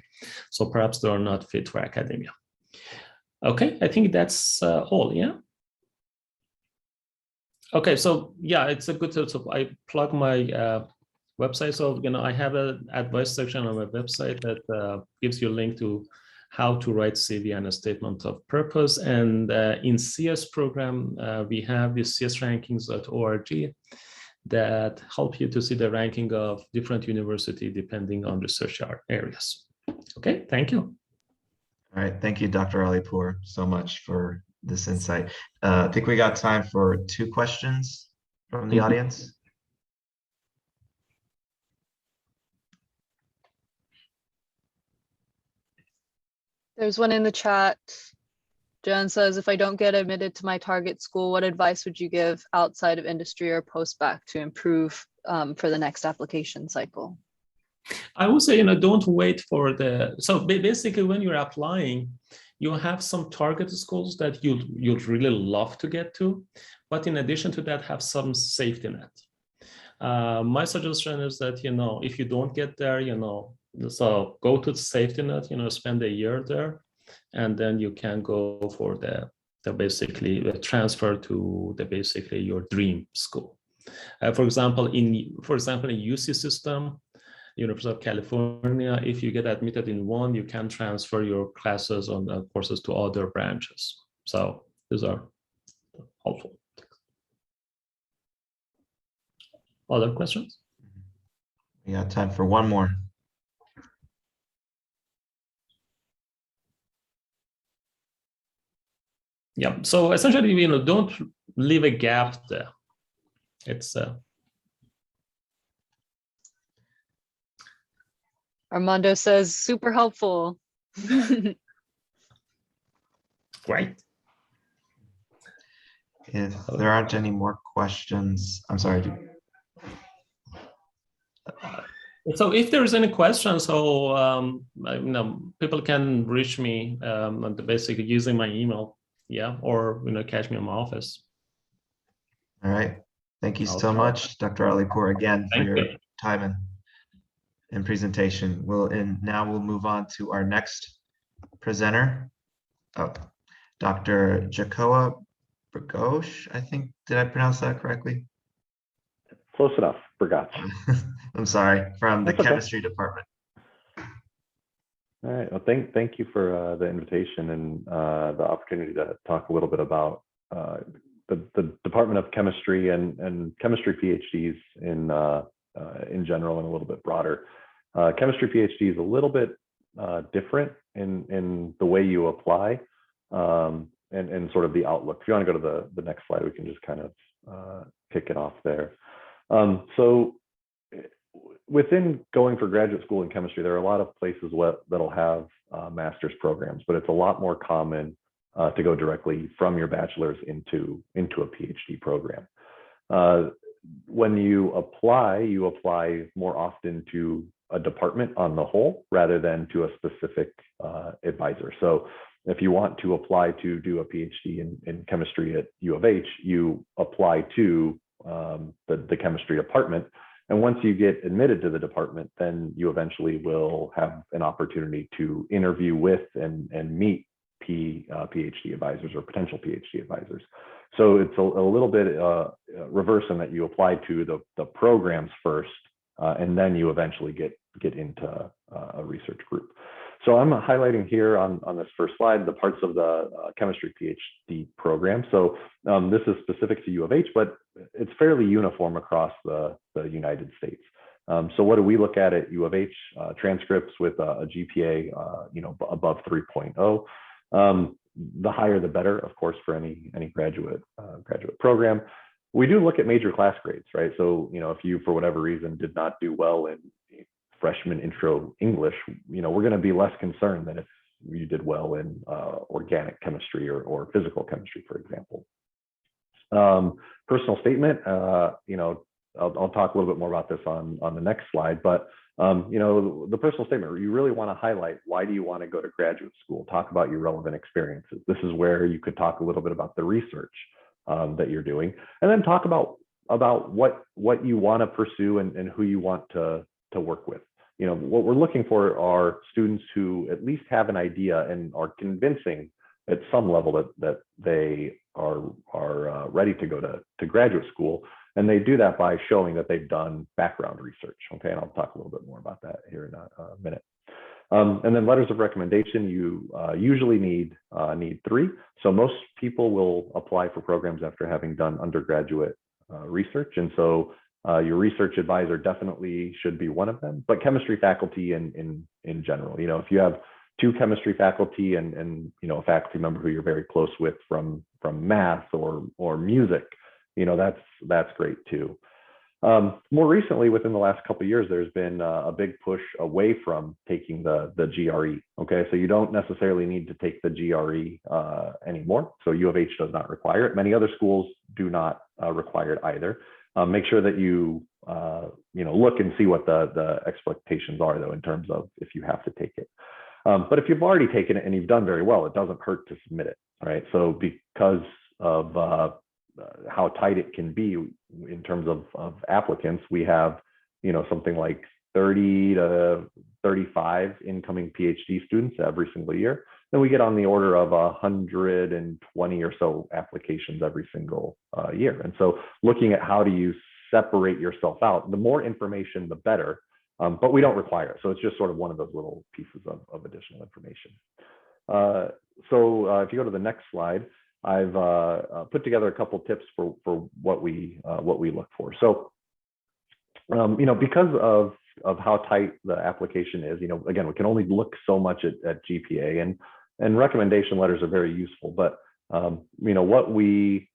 so perhaps they are not fit for academia. Okay, I think that's all, yeah? Okay, so yeah, it's a good, so I plug my website. So, I have an advice section on my website that gives you a link to how to write CV and a statement of purpose. And in CS program, we have the csrankings.org that help you to see the ranking of different universities depending on research areas. Okay, thank you. All right, thank you, Dr. Alipour, so much for this insight. I think we got time for 2 questions from the audience. There's one in the chat. Jen says, if I don't get admitted to my target school, what advice would you give outside of industry or post-bac to improve for the next application cycle? I would say, don't wait for so basically when you're applying, you have some target schools that you'd really love to get to, but in addition to that, have some safety net. My suggestion is that, if you don't get there, so go to the safety net, spend a year there, and then you can go for the basically transfer to basically your dream school. For example, in UC system, University of California, if you get admitted in one, you can transfer your classes on the courses to other branches. So these are helpful. Other questions? We got time for one more. Yeah, so essentially, don't leave a gap there. It's Armando says, super helpful. Great. If there aren't any more questions, I'm sorry. So if there's any questions, so people can reach me basically using my email, yeah, or catch me in my office. All right. Thank you so much, Dr. Alipour, again for your time and presentation. Now we'll move on to our next presenter. Dr. Jacoa Brgosh, I think. Did I pronounce that correctly? Close enough, Brgosh. I'm sorry, from the chemistry department. All right. Well, thank you for the invitation and the opportunity to talk a little bit about the Department of Chemistry and chemistry PhDs in general and a little bit broader. Chemistry PhD is a little bit different in the way you apply and sort of the outlook. If you want to go to the next slide, we can just kind of kick it off there. So within going for graduate school in chemistry, there are a lot of places that'll have master's programs, but it's a lot more common to go directly from your bachelor's into a PhD program. When you apply more often to a department on the whole rather than to a specific advisor. So if you want to apply to do a PhD in chemistry at U of H, you apply to the chemistry department. And once you get admitted to the department, then you eventually will have an opportunity to interview with and meet PhD advisors or potential PhD advisors. So it's a little bit reverse in that you apply to the programs first, and then you eventually get into a research group. So I'm highlighting here on this first slide the parts of the chemistry PhD program. So this is specific to U of H, but it's fairly uniform across the United States. So what do we look at U of H? Transcripts with a GPA above 3.0. The higher the better, of course, for any graduate program. We do look at major class grades, right? So if you for whatever reason did not do well in freshman intro English, we're going to be less concerned than if you did well in organic chemistry or physical chemistry, for example. Personal statement, I'll talk a little bit more about this on the next slide, but the personal statement, you really want to highlight why do you want to go to graduate school, talk about your relevant experiences. This is where you could talk a little bit about the research that you're doing, and then talk about what you want to pursue and who you want to work with. What we're looking for are students who at least have an idea and are convincing at some level that they are ready to go to graduate school. And they do that by showing that they've done background research. Okay, and I'll talk a little bit more about that here in a minute. And then letters of recommendation, you usually need 3. So most people will apply for programs after having done undergraduate research. And so your research advisor definitely should be one of them, but chemistry faculty in general. If you have 2 chemistry faculty and a faculty member who you're very close with from math or music, that's great too. More recently, within the last couple of years, there's been a big push away from taking the GRE. Okay, so you don't necessarily need to take the GRE anymore. So U of H does not require it. Many other schools do not require it either. Make sure that you look and see what the expectations are, though, in terms of if you have to take it. But if you've already taken it and you've done very well, it doesn't hurt to submit it. Right. So because of how tight it can be in terms of applicants, we have something like 30 to 35 incoming PhD students every single year. Then we get on the order of 120 or so applications every single year. And so looking at how do you separate yourself out, the more information, the better, but we don't require it. So it's just sort of one of those little pieces of additional information. So if you go to the next slide, I've put together a couple tips for what we look for. So, because of how tight the application is, again, we can only look so much at GPA, and recommendation letters are very useful. But what we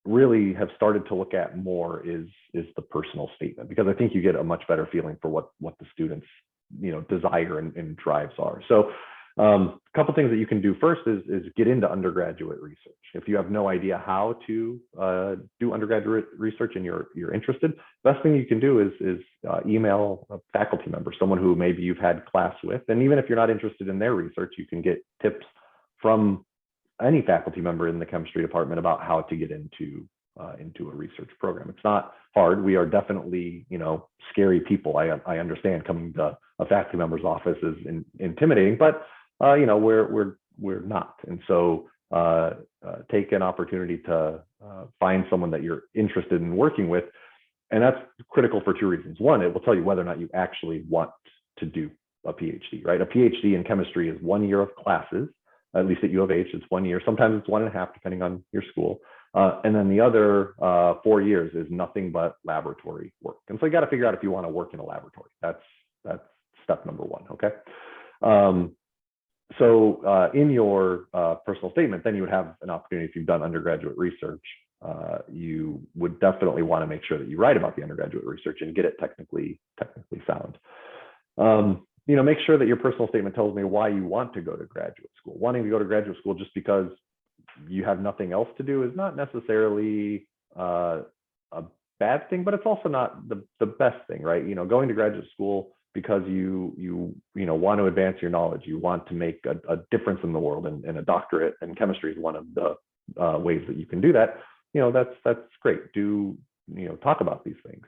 really have started to look at more is the personal statement, because I think you get a much better feeling for what the students desire and drives are. So a couple things that you can do first is get into undergraduate research. If you have no idea how to do undergraduate research and you're interested, best thing you can do is email a faculty member, someone who maybe you've had class with. And even if you're not interested in their research, you can get tips from any faculty member in the chemistry department about how to get into a research program. It's not hard. We are definitely, scary people. I understand coming to a faculty member's office is intimidating, but we're not. And so take an opportunity to find someone that you're interested in working with. And that's critical for 2 reasons. One, it will tell you whether or not you actually want to do a PhD, right? A PhD in chemistry is 1 year of classes, at least at U of H, it's 1 year. Sometimes it's 1.5, depending on your school. And then the other 4 years is nothing but laboratory work. And so you got to figure out if you want to work in a laboratory. That's step number 1, okay? So in your personal statement, then you would have an opportunity, if you've done undergraduate research, you would definitely want to make sure that you write about the undergraduate research and get it technically sound. Make sure that your personal statement tells me why you want to go to graduate school. Wanting to go to graduate school just because you have nothing else to do is not necessarily a bad thing, but it's also not the best thing, right? Going to graduate school because you want to advance your knowledge, you want to make a difference in the world, and a doctorate in chemistry is one of the ways that you can do that. That's great. Talk about these things.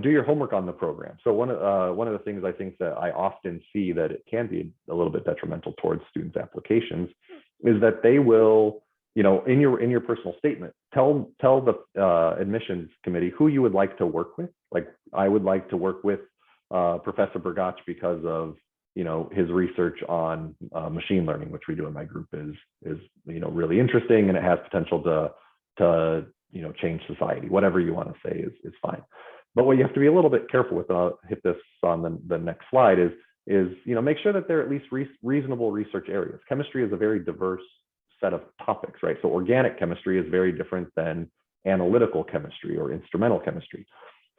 Do your homework on the program. So one of the things I think that I often see that it can be a little bit detrimental towards students' applications is that they will, in your personal statement, tell the admissions committee who you would like to work with. Like, I would like to work with Professor Burgach because of his research on machine learning, which we do in my group, is really interesting, and it has potential to change society. Whatever you want to say is fine. But what you have to be a little bit careful with, and I'll hit this on the next slide, is make sure that they're at least reasonable research areas. Chemistry is a very diverse set of topics, right? So organic chemistry is very different than analytical chemistry or instrumental chemistry.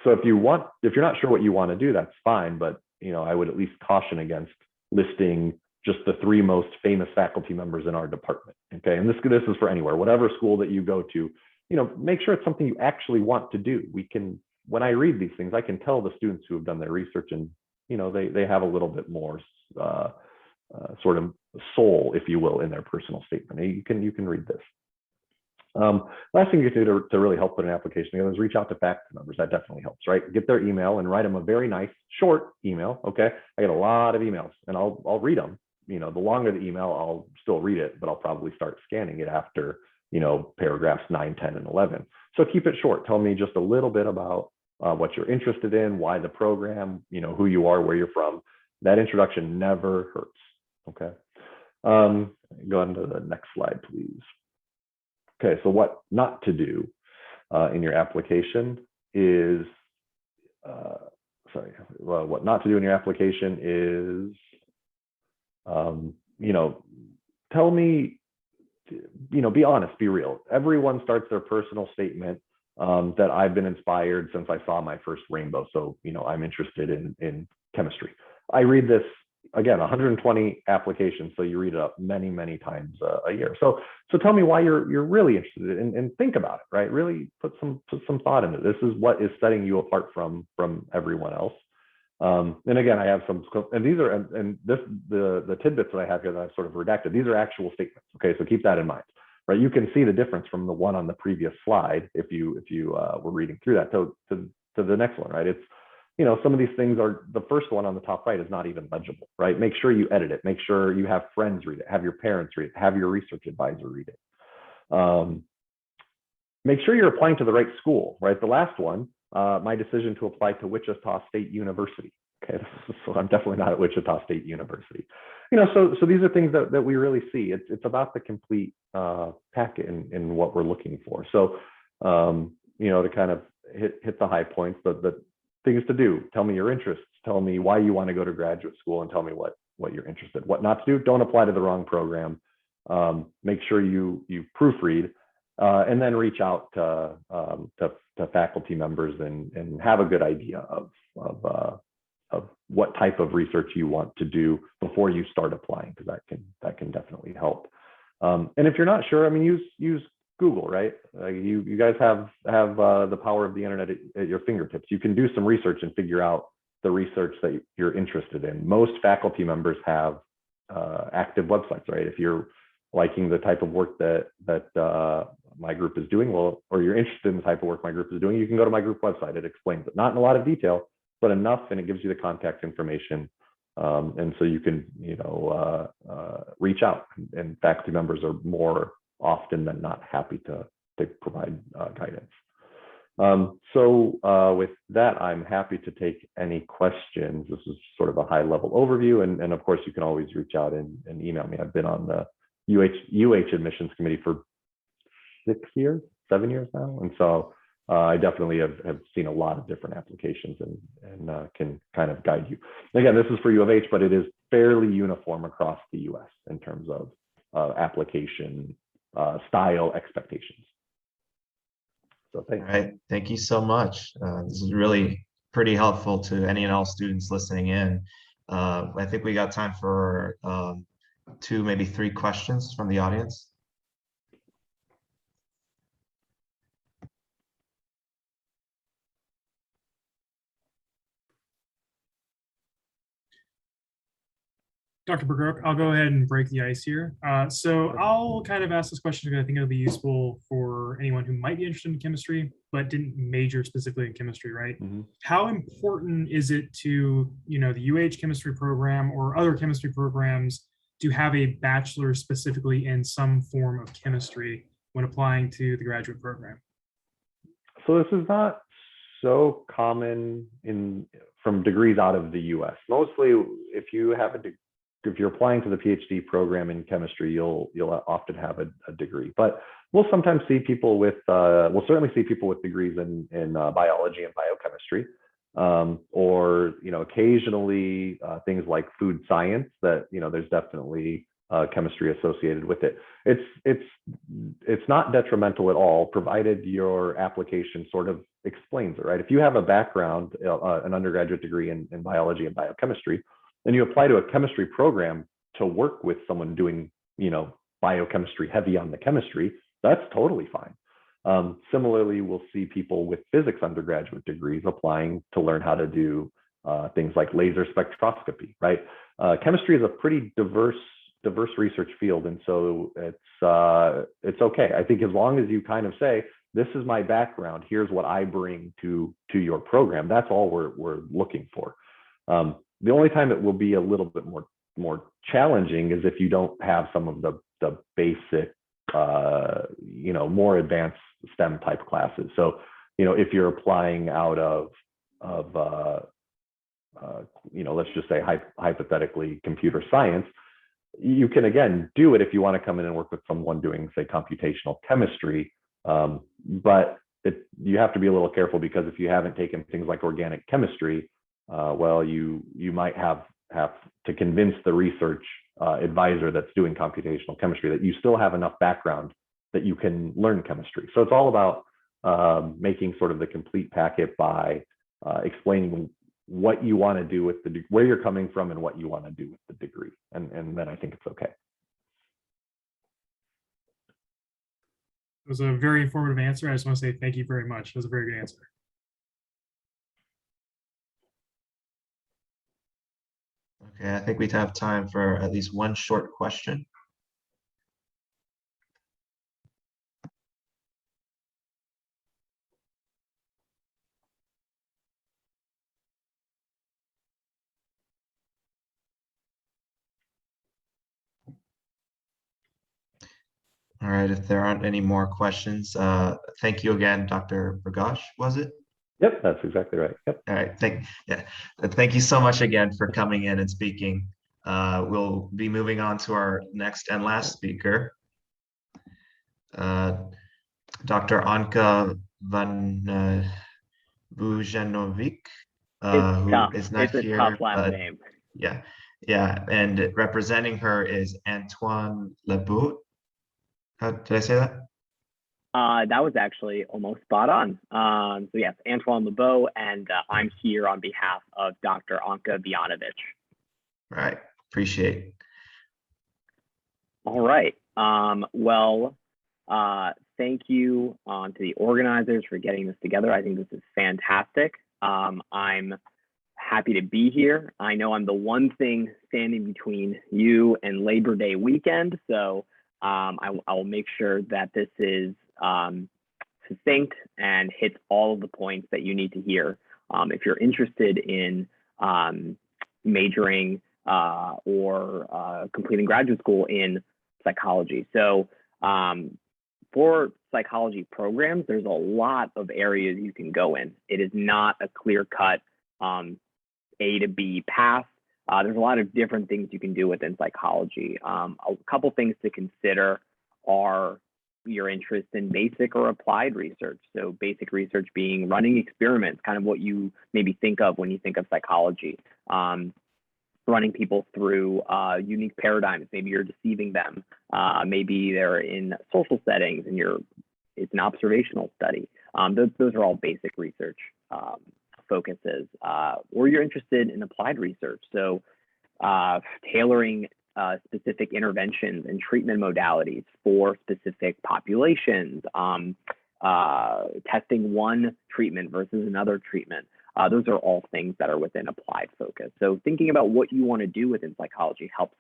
So if you're not sure what you want to do, that's fine. But I would at least caution against listing just the 3 most famous faculty members in our department. Okay, and this is for anywhere, whatever school that you go to. Make sure it's something you actually want to do. When I read these things, I can tell the students who have done their research, and they have a little bit more sort of soul, if you will, in their personal statement. You can read this. Last thing you can do to really help put an application together is reach out to faculty members. That definitely helps, right? Get their email and write them a very nice short email. Okay, I get a lot of emails, and I'll read them. The longer the email, I'll still read it, but I'll probably start scanning it after paragraphs 9, 10, and 11. So keep it short. Tell me just a little bit about what you're interested in, why the program, who you are, where you're from. That introduction never hurts. Okay. Go on to the next slide, please. Okay, so what not to do in your application is, what not to do in your application is, tell me, be honest, be real. Everyone starts their personal statement that I've been inspired since I saw my first rainbow. So, I'm interested in chemistry. I read this, again, 120 applications. So you read it up many, many times a year. So tell me why you're really interested and think about it, right? Really put some thought into it. This is what is setting you apart from everyone else. And again, I have some, and these are, and the tidbits that I have here that I've sort of redacted, these are actual statements. Okay, so keep that in mind, right? You can see the difference from the one on the previous slide if you were reading through that to the next one, right? It's, some of these things are, the first one on the top right is not even legible, right? Make sure you edit it. Make sure you have friends read it, have your parents read it, have your research advisor read it. Make sure you're applying to the right school, right? The last one, my decision to apply to Wichita State University. Okay, so I'm definitely not at Wichita State University. So these are things that we really see. It's about the complete packet in what we're looking for. So, to kind of hit the high points, the things to do. Tell me your interests. Tell me why you want to go to graduate school, and tell me what you're interested in. What not to do. Don't apply to the wrong program. Make sure you proofread, and then reach out to faculty members and have a good idea of what type of research you want to do before you start applying, because that can definitely help. And if you're not sure, use Google, right? You guys have the power of the internet at your fingertips. You can do some research and figure out the research that you're interested in. Most faculty members have active websites, right? If you're liking the type of work that my group is doing, or you're interested in the type of work my group is doing, you can go to my group website. It explains it, not in a lot of detail, but enough, and it gives you the contact information. And so you can, reach out, and faculty members are more often than not happy to provide guidance. With that, I'm happy to take any questions. This is sort of a high level overview. And of course, you can always reach out and email me. I've been on the UH admissions committee for 7 years now. And so I definitely have seen a lot of different applications and can kind of guide you. Again, this is for U of H, but it is fairly uniform across the US in terms of application style expectations. So thanks. All right, thank you so much. This is really pretty helpful to any and all students listening in. I think we got time for 2, maybe 3 questions from the audience. Dr. Bergrup, I'll go ahead and break the ice here. So I'll kind of ask this question because I think it'll be useful for anyone who might be interested in chemistry, but didn't major specifically in chemistry, right? Mm-hmm. How important is it to, the UH chemistry program or other chemistry programs to have a bachelor specifically in some form of chemistry when applying to the graduate program? So this is not so common from degrees out of the US. Mostly if you have if you're applying to the PhD program in chemistry, you'll often have a degree. But we'll sometimes see people with, we'll certainly see people with degrees in biology and biochemistry, or occasionally things like food science that there's definitely chemistry associated with it. It's not detrimental at all, provided your application sort of explains it, right? If you have a background, an undergraduate degree in biology and biochemistry, and you apply to a chemistry program to work with someone doing, biochemistry heavy on the chemistry, that's totally fine. Similarly, we'll see people with physics undergraduate degrees applying to learn how to do things like laser spectroscopy, right? Chemistry is a pretty diverse research field, and so it's okay. I think as long as you kind of say, this is my background, here's what I bring to your program, that's all we're looking for. The only time it will be a little bit more challenging is if you don't have some of the basic, more advanced STEM type classes. So, if you're applying out of let's just say hypothetically computer science, you can again do it if you want to come in and work with someone doing, say, computational chemistry. But you have to be a little careful, because if you haven't taken things like organic chemistry, well, you might have to convince the research advisor that's doing computational chemistry that you still have enough background that you can learn chemistry. So it's all about making sort of the complete packet by explaining what you want to do with where you're coming from and what you want to do with the degree. And then I think it's okay. It was a very informative answer. I just want to say thank you very much. It was a very good answer. Okay, I think we'd have time for at least one short question. All right, if there aren't any more questions, thank you again, Dr. Prakash, was it? Yep, that's exactly right. Yep. All right, thank you so much again for coming in and speaking. We'll be moving on to our next and last speaker, Dr. Anka van Vujanovic, who is not it's here. A tough last name. Yeah, and representing her is Antoine Lebeau. Did I say that? That was actually almost spot on. So yes, Antoine Lebeau, and I'm here on behalf of Dr. Anka Vujanovic. Right, appreciate. All right. Well, thank you to the organizers for getting this together. I think this is fantastic. I'm happy to be here. I know I'm the one thing standing between you and Labor Day weekend, so I will make sure that this is succinct and hits all of the points that you need to hear if you're interested in majoring or completing graduate school in psychology. So for psychology programs, there's a lot of areas you can go in. It is not a clear-cut A to B path. There's a lot of different things you can do within psychology. A couple things to consider are your interest in basic or applied research. So basic research being running experiments, kind of what you maybe think of when you think of psychology. Running people through unique paradigms. Maybe you're deceiving them. Maybe they're in social settings and it's an observational study. Those are all basic research focuses, or you're interested in applied research. So tailoring specific interventions and treatment modalities for specific populations, testing one treatment versus another treatment. Those are all things that are within applied focus. So thinking about what you want to do within psychology helps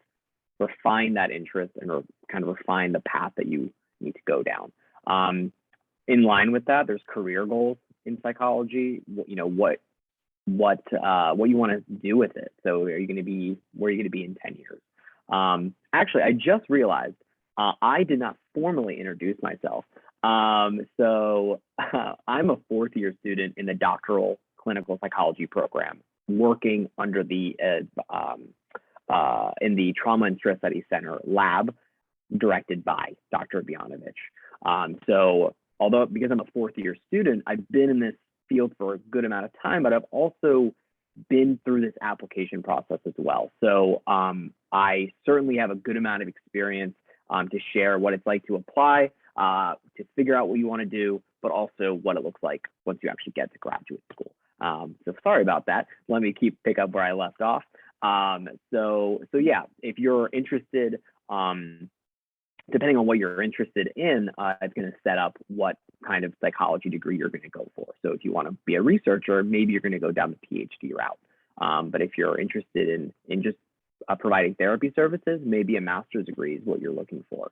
refine that interest and kind of refine the path that you need to go down. In line with that, there's career goals in psychology. What you want to do with it. So where are you going to be in 10 years? Actually, I just realized I did not formally introduce myself. So I'm a fourth year student in the doctoral clinical psychology program, working under the in the Trauma and Stress Studies Center lab, directed by Dr. Bjanovich. So because I'm a fourth year student, I've been in this field for a good amount of time, but I've also been through this application process as well. So I certainly have a good amount of experience to share what it's like to apply, to figure out what you want to do, but also what it looks like once you actually get to graduate school. So sorry about that. Let me pick up where I left off. So yeah, if you're interested, depending on what you're interested in, it's going to set up what kind of psychology degree you're going to go for. So if you want to be a researcher, maybe you're going to go down the PhD route. But if you're interested in just providing therapy services, maybe a master's degree is what you're looking for.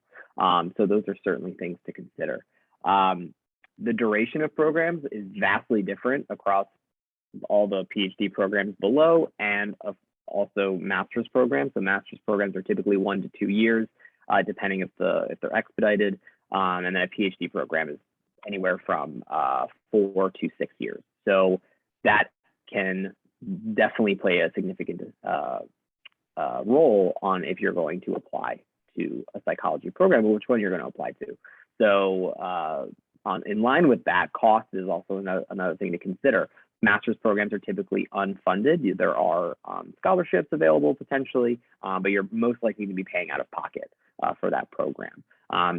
So those are certainly things to consider. The duration of programs is vastly different across all the PhD programs below and also master's programs. The master's programs are typically 1 to 2 years, depending if they're expedited. And then a PhD program is anywhere from 4 to 6 years. So that can definitely play a significant role on if you're going to apply to a psychology program, or which one you're going to apply to. So in line with that, cost is also another thing to consider. Master's programs are typically unfunded. There are scholarships available potentially, but you're most likely to be paying out of pocket for that program.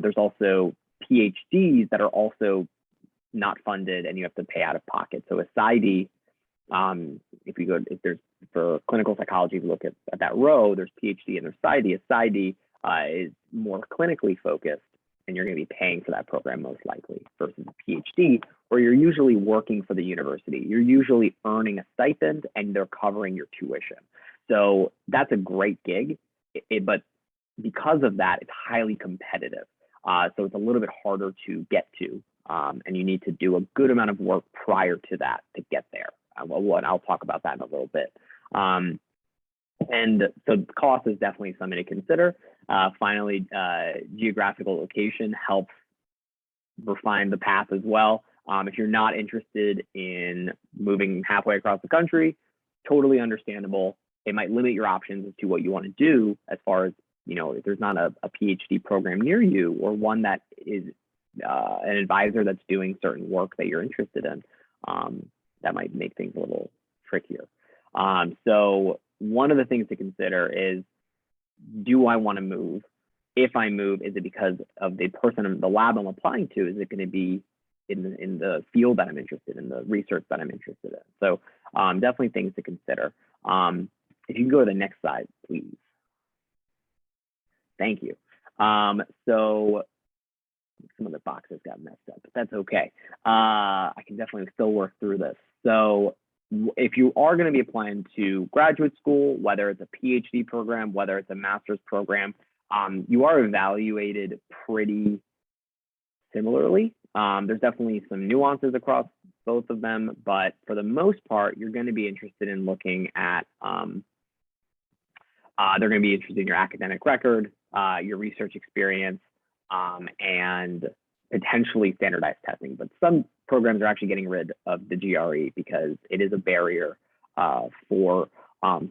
There's also PhDs that are also not funded and you have to pay out of pocket. So a PsyD, if there's for clinical psychology, if you look at that row, there's PhD and there's PsyD. A PsyD is more clinically focused, and you're going to be paying for that program most likely, versus a PhD, where you're usually working for the university. You're usually earning a stipend and they're covering your tuition. So that's a great gig, but because of that, it's highly competitive. So it's a little bit harder to get to, and you need to do a good amount of work prior to that to get there. And I'll talk about that in a little bit. And so cost is definitely something to consider. Finally, geographical location helps refine the path as well. If you're not interested in moving halfway across the country, totally understandable. It might limit your options as to what you want to do, as far as, if there's not a PhD program near you, or one that is an advisor that's doing certain work that you're interested in. That might make things a little trickier. So one of the things to consider is, do I want to move? If I move, is it because of the lab I'm applying to? Is it going to be in the field that I'm interested in, the research that I'm interested in? So definitely things to consider. If you can go to the next slide, please. Thank you. So some of the boxes got messed up, but that's okay. I can definitely still work through this. So if you are going to be applying to graduate school, whether it's a PhD program, whether it's a master's program, you are evaluated pretty similarly. There's definitely some nuances across both of them, but for the most part, you're going to be interested in looking at, they're going to be interested in your academic record, your research experience, and potentially standardized testing. But some programs are actually getting rid of the GRE because it is a barrier for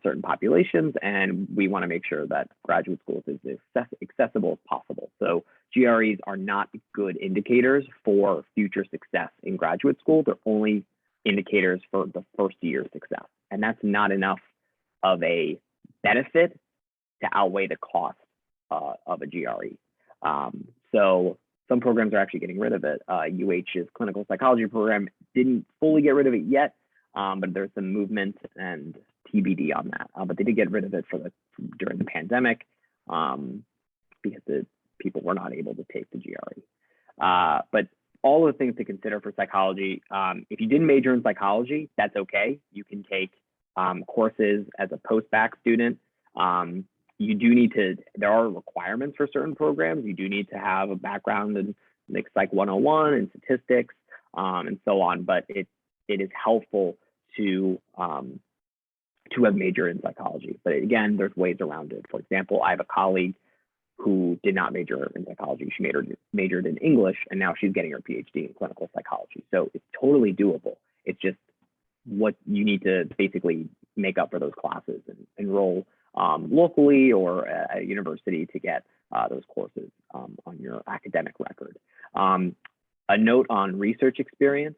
certain populations, and we want to make sure that graduate schools is as accessible as possible. So GREs are not good indicators for future success in graduate school. They're only indicators for the first year success, and that's not enough of a benefit to outweigh the cost of a GRE. So some programs are actually getting rid of it. UH's clinical psychology program didn't fully get rid of it yet, but there's some movement and TBD on that. But they did get rid of it during the pandemic because people were not able to take the GRE. But all of the things to consider for psychology, if you didn't major in psychology, that's okay. You can take courses as a post-bac student. You do need to, there are requirements for certain programs. You do need to have a background in like Psych 101 and statistics and so on, but it is helpful to have majored in psychology. But again, there's ways around it. For example, I have a colleague who did not major in psychology. She majored in English, and now she's getting her PhD in clinical psychology. So it's totally doable. It's just what you need to basically make up for those classes and enroll locally or at a university to get those courses on your academic record. A note on research experience.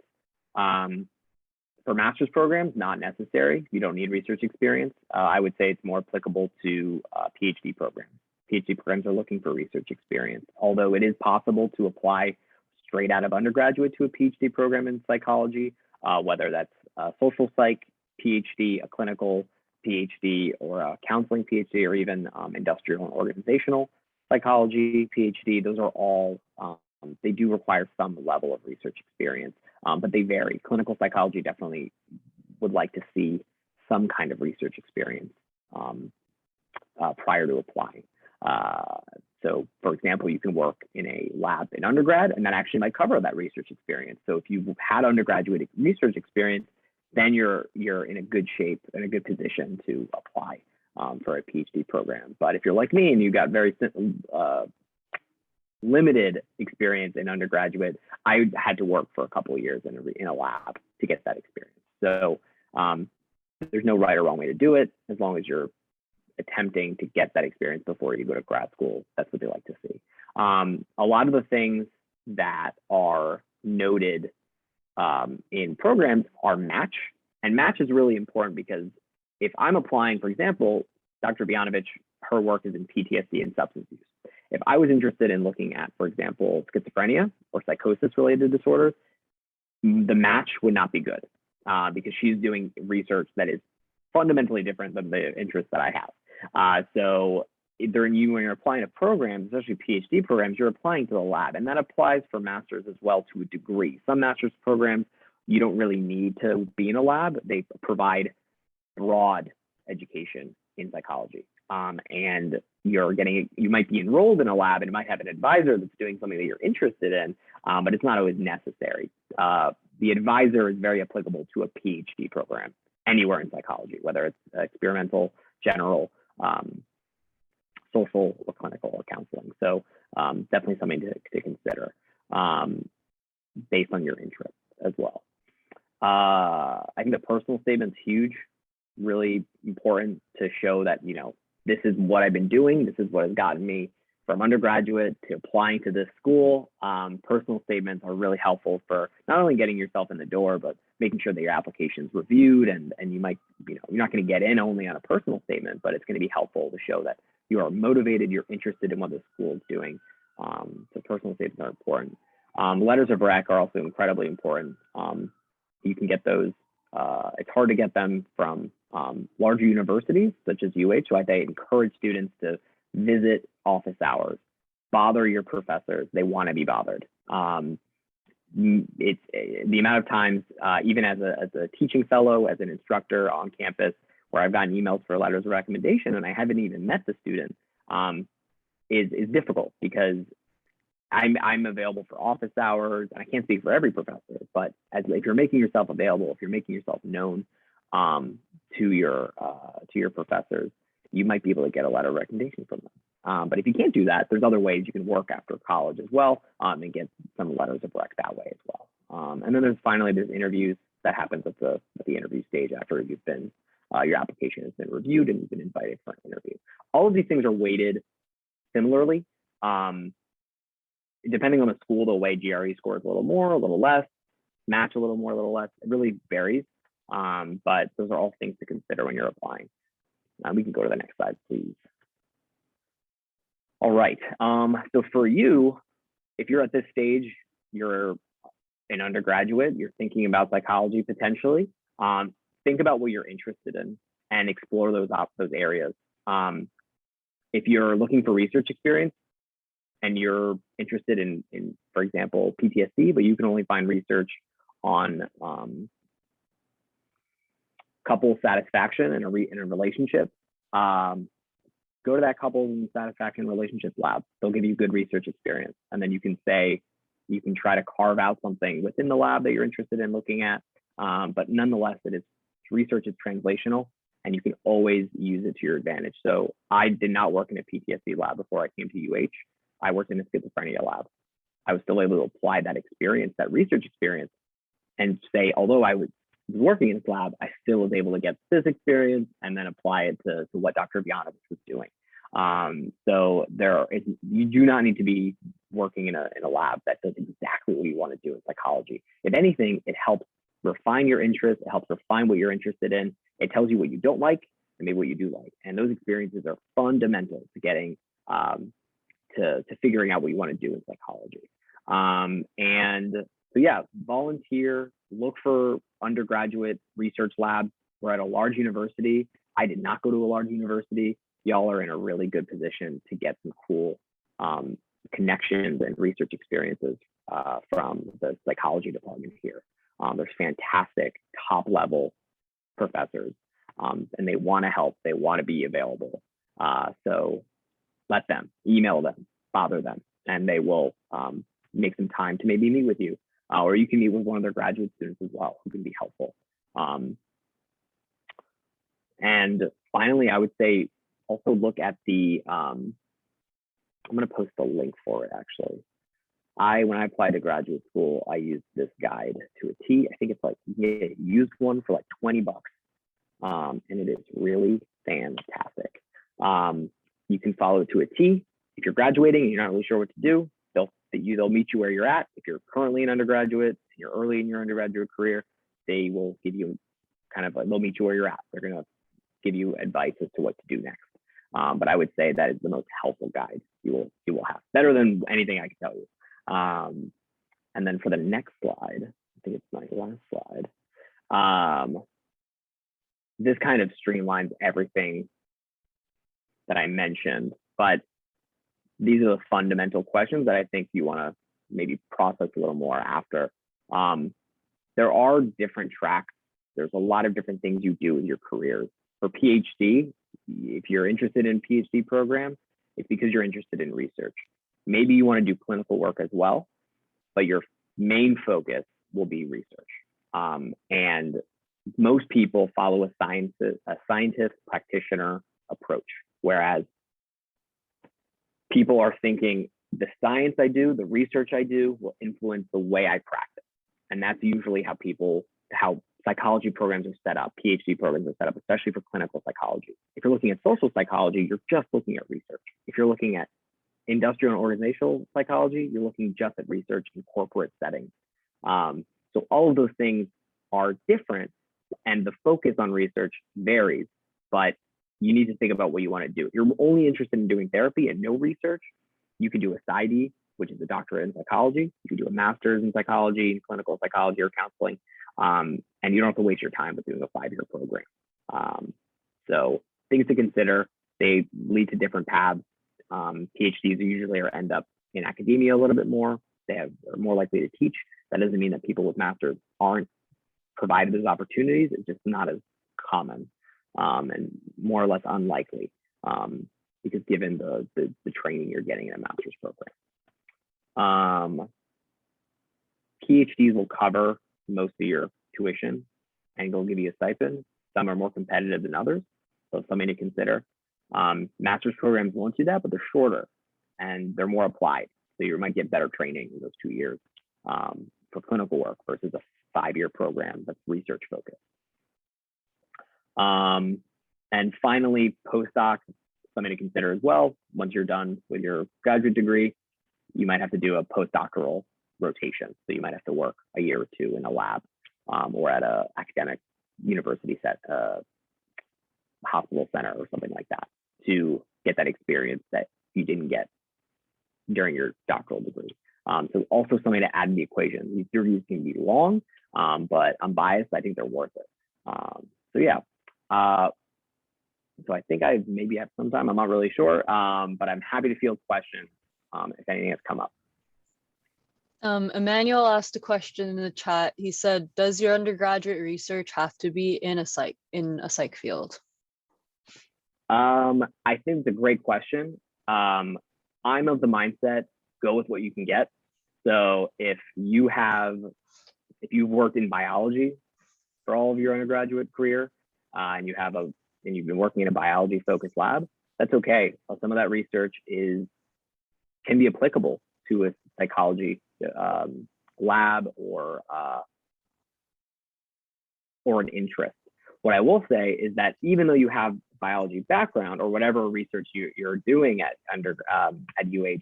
For master's programs, not necessary. You don't need research experience. I would say it's more applicable to PhD programs. PhD programs are looking for research experience, although it is possible to apply straight out of undergraduate to a PhD program in psychology, whether that's a social psych PhD, a clinical PhD, or a counseling PhD, or even industrial and organizational psychology PhD. Those are all, they do require some level of research experience, but they vary. Clinical psychology definitely would like to see some kind of research experience prior to applying. So for example, you can work in a lab in undergrad, and that actually might cover that research experience. So if you've had undergraduate research experience, then you're in a good shape, in a good position to apply for a PhD program. But if you're like me and you got very limited experience in undergraduate, I had to work for a couple of years in a lab to get that experience. So there's no right or wrong way to do it, as long as you're attempting to get that experience before you go to grad school. That's what they like to see. A lot of the things that are noted in programs are match, and match is really important because if I'm applying, for example, Dr. Bianovich, her work is in PTSD and substance use. If I was interested in looking at, for example, schizophrenia or psychosis related disorders, the match would not be good because she's doing research that is fundamentally different than the interests that I have. So when you're applying to programs, especially PhD programs, you're applying to the lab, and that applies for masters as well to a degree. Some master's programs, you don't really need to be in a lab. They provide broad education in psychology. And you might be enrolled in a lab and it might have an advisor that's doing something that you're interested in, but it's not always necessary. The advisor is very applicable to a PhD program anywhere in psychology, whether it's experimental, general, social, or clinical, or counseling. So definitely something to consider based on your interests as well. I think the personal statement's huge, really important to show that, this is what I've been doing. This is what has gotten me from undergraduate to applying to this school. Personal statements are really helpful for not only getting yourself in the door, but making sure that your application is reviewed, and you might, you're not going to get in only on a personal statement, but it's going to be helpful to show that you are motivated, you're interested in what the school is doing. So personal statements are important. Letters of rec are also incredibly important. You can get those. It's hard to get them from larger universities such as UH, so they encourage students to visit office hours, bother your professors. They want to be bothered. It's the amount of times, even as a teaching fellow, as an instructor on campus, where I've gotten emails for letters of recommendation and I haven't even met the student, is difficult because I'm available for office hours, and I can't speak for every professor, but if you're making yourself available, if you're making yourself known to your professors, you might be able to get a letter of recommendation from them. But if you can't do that, there's other ways you can work after college as well, and get some letters of rec that way as well. And then there's interviews that happens at the interview stage after you've been your application has been reviewed and you've been invited for an interview. All of these things are weighted similarly. Depending on the school, they'll weigh GRE scores a little more, a little less, match a little more, a little less. It really varies, but those are all things to consider when you're applying. We can go to the next slide, please. All right, so for you, if you're at this stage, you're an undergraduate, you're thinking about psychology potentially, think about what you're interested in and explore those areas. If you're looking for research experience, and you're interested in, for example, PTSD, but you can only find research on couple satisfaction in a relationship, go to that couple satisfaction relationship lab. They'll give you good research experience. And then you can try to carve out something within the lab that you're interested in looking at. But nonetheless, research is translational. and you can always use it to your advantage. So I did not work in a PTSD lab before I came to UH. I worked in a schizophrenia lab. I was still able to apply that experience, that research experience, and say, although I was working in this lab, I still was able to get this experience and then apply it to what Dr. Vianovich was doing. So you do not need to be working in a lab that does exactly what you want to do in psychology. If anything, it helps refine your interest. It helps refine what you're interested in. It tells you what you don't like and maybe what you do like. And those experiences are fundamental to getting to figuring out what you want to do in psychology. And so yeah, volunteer, look for undergraduate research labs. We're at a large university. I did not go to a large university. Y'all are in a really good position to get some cool connections and research experiences from the psychology department here. There's fantastic top level professors and they want to help, they want to be available. So let them, email them, bother them, and they will make some time to maybe meet with you. Or you can meet with one of their graduate students as well who can be helpful. And finally, I would say also look at the, I'm going to post a link for it actually. When I applied to graduate school, I used this guide to a T. I think it's like, yeah, used one for like 20 bucks. And it is really fantastic. You can follow it to a T. If you're graduating and you're not really sure what to do, they'll meet you where you're at. If you're currently an undergraduate, you're early in your undergraduate career, they will give you they'll meet you where you're at. They're going to give you advice as to what to do next. But I would say that is the most helpful guide you will have, better than anything I can tell you. And then for the next slide, I think it's my last slide. This kind of streamlines everything that I mentioned, but these are the fundamental questions that I think you want to maybe process a little more after. There are different tracks. There's a lot of different things you do with your careers. For PhD, if you're interested in a PhD program, it's because you're interested in research. Maybe you want to do clinical work as well, but your main focus will be research. And most people follow a scientist practitioner approach, whereas people are thinking the science I do, the research I do will influence the way I practice. And that's usually how psychology programs are set up, PhD programs are set up, especially for clinical psychology. If you're looking at social psychology, you're just looking at research. If you're looking at industrial and organizational psychology, you're looking just at research in corporate settings. So all of those things are different and the focus on research varies, but you need to think about what you want to do. If you're only interested in doing therapy and no research, you can do a PsyD, which is a doctorate in psychology. You can do a master's in psychology, clinical psychology, or counseling. And you don't have to waste your time with doing a 5-year program. So things to consider, they lead to different paths. PhDs usually end up in academia a little bit more. Are more likely to teach. That doesn't mean that people with masters aren't provided those opportunities. It's just not as common and more or less unlikely because given the training you're getting in a master's program. PhDs will cover most of your tuition and they'll give you a stipend. Some are more competitive than others, so something to consider. Master's programs won't do that, but they're shorter and they're more applied. So you might get better training in those 2 years for clinical work versus a 5-year program that's research focused. And finally, postdoc, something to consider as well. Once you're done with your graduate degree, you might have to do a postdoctoral rotation. So you might have to work a year or two in a lab or at an academic university hospital center or something like that to get that experience that you didn't get during your doctoral degree. So also something to add in the equation. These degrees can be long, but I'm biased. I think they're worth it. So yeah. So I think I maybe have some time. I'm not really sure, but I'm happy to field questions if anything has come up. Emmanuel asked a question in the chat. He said, "Does your undergraduate research have to be in a psych field?" I think it's a great question. I'm of the mindset, go with what you can get. So if you've worked in biology for all of your undergraduate career and you have a and you've been working in a biology focused lab, that's okay. Some of that research can be applicable to a psychology lab or an interest. What I will say is that even though you have biology background or whatever research you're doing at UH,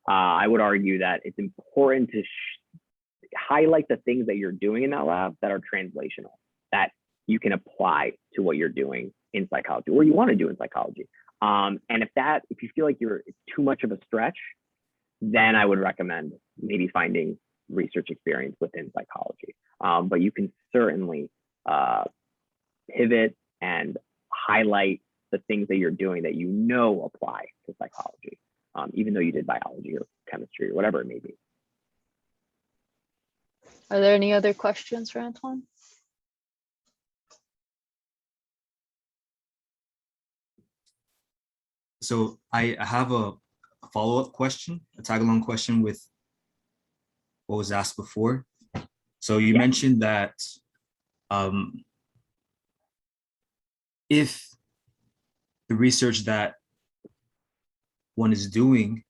I would argue that it's important to highlight the things that you're doing in that lab that are translational, that you can apply to what you're doing in psychology or you want to do in psychology. And if you feel like it's too much of a stretch, then I would recommend maybe finding research experience within psychology. But you can certainly pivot and highlight the things that you're doing that you know apply to psychology, even though you did biology or chemistry or whatever it may be. Are there any other questions for Antoine? So I have a follow-up question, a tag-along question with what was asked before. So you mentioned that if the research that one is doing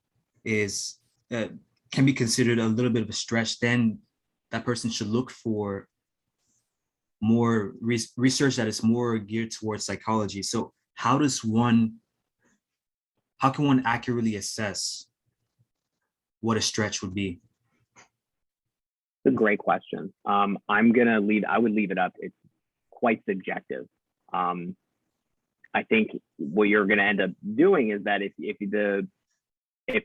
is can be considered a little bit of a stretch, then that person should look for more research that is more geared towards psychology. So how can one accurately assess what a stretch would be? It's a great question. I would leave it up. It's quite subjective. I think what you're going to end up doing is that if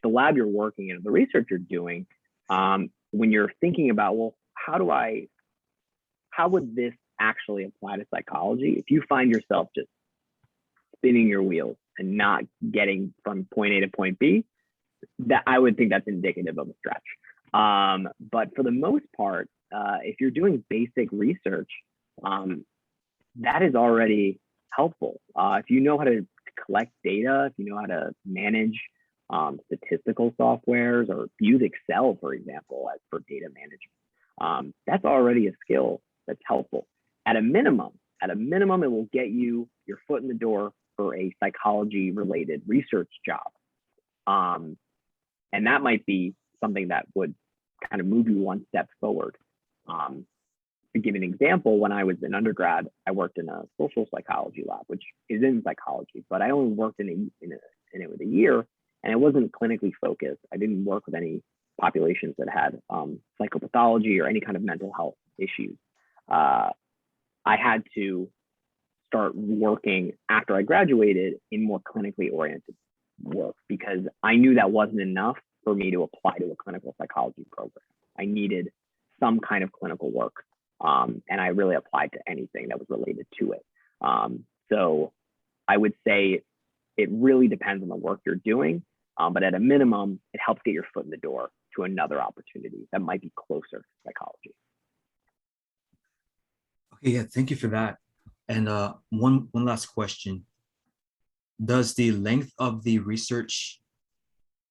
the lab you're working in, the research you're doing, when you're thinking about, well, how would this actually apply to psychology? If you find yourself just spinning your wheels and not getting from point A to point B, that I would think that's indicative of a stretch. But for the most part, if you're doing basic research, that is already helpful. If you know how to collect data, if you know how to manage statistical softwares or use Excel, for example, for data management, that's already a skill that's helpful. At a minimum, it will get you your foot in the door for a psychology-related research job. And that might be something that would kind of move you one step forward. To give an example, when I was in undergrad, I worked in a social psychology lab, which is in psychology, but I only worked in it with a year, and it wasn't clinically focused. I didn't work with any populations that had psychopathology or any kind of mental health issues. I had to start working after I graduated in more clinically oriented work because I knew that wasn't enough for me to apply to a clinical psychology program. I needed some kind of clinical work. And I really applied to anything that was related to it. So I would say it really depends on the work you're doing, but at a minimum, it helps get your foot in the door to another opportunity that might be closer to psychology. Okay, yeah, thank you for that. And one last question. Does the length of the research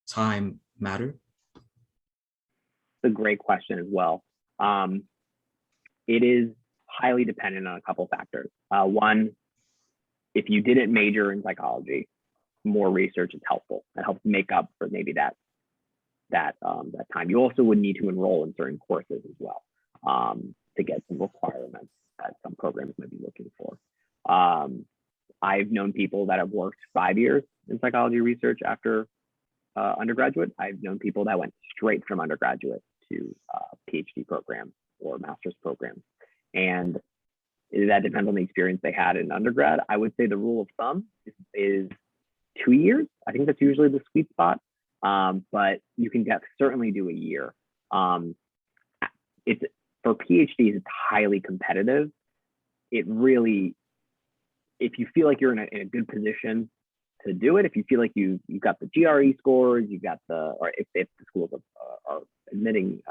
time matter? It's a great question as well. It is highly dependent on a couple factors. One, if you didn't major in psychology, more research is helpful. It helps make up for maybe that time. You also would need to enroll in certain courses as well to get some requirements that some programs might be looking for. I've known people that have worked 5 years in psychology research after undergraduate. I've known people that went straight from undergraduate to PhD programs or master's programs. And that depends on the experience they had in undergrad. I would say the rule of thumb is 2 years. I think that's usually the sweet spot, but you can certainly do a year. It's for PhDs, it's highly competitive. It really, if you feel like you're in a good position to do it, if you feel like you've got the GRE scores, you've got or if the schools are admitting,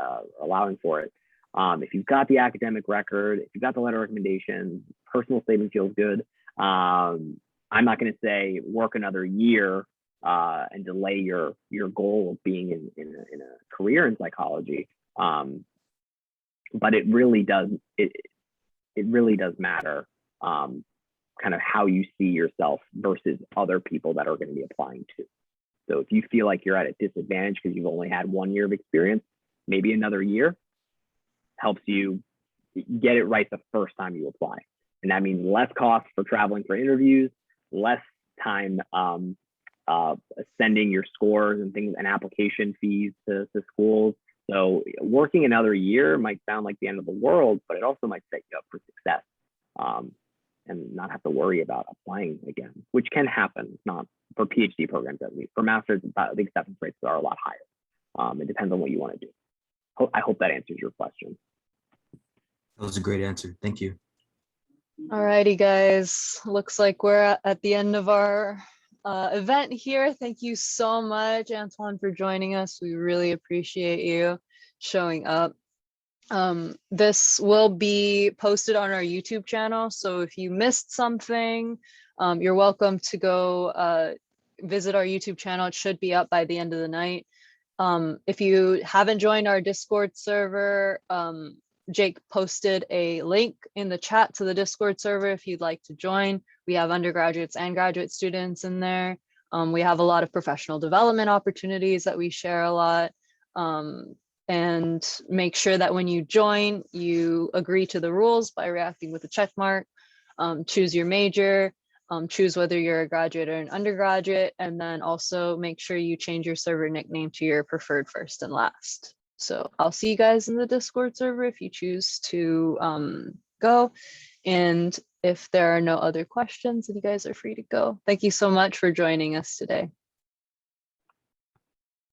allowing for it, if you've got the academic record, if you've got the letter of recommendation, personal statement feels good. I'm not going to say work another year and delay your goal of being in a career in psychology, but it really does matter kind of how you see yourself versus other people that are going to be applying to. So if you feel like you're at a disadvantage because you've only had 1 year of experience, maybe another year helps you get it right the first time you apply. And that means less cost for traveling for interviews, less time sending your scores and things and application fees to schools. So working another year might sound like the end of the world, but it also might set you up for success and not have to worry about applying again, which can happen. It's not for PhD programs at least. For masters, the acceptance rates are a lot higher. It depends on what you want to do. I hope that answers your question. That was a great answer. Thank you. All righty, guys. Looks like we're at the end of our event here. Thank you so much, Antoine, for joining us. We really appreciate you showing up. This will be posted on our YouTube channel. So if you missed something, you're welcome to go visit our YouTube channel. It should be up by the end of the night. If you haven't joined our Discord server, Jake posted a link in the chat to the Discord server if you'd like to join. We have undergraduates and graduate students in there. We have a lot of professional development opportunities that we share a lot. And make sure that when you join, you agree to the rules by reacting with a check mark. Choose your major, choose whether you're a graduate or an undergraduate, and then also make sure you change your server nickname to your preferred first and last. So I'll see you guys in the Discord server if you choose to go. And if there are no other questions, then you guys are free to go. Thank you so much for joining us today.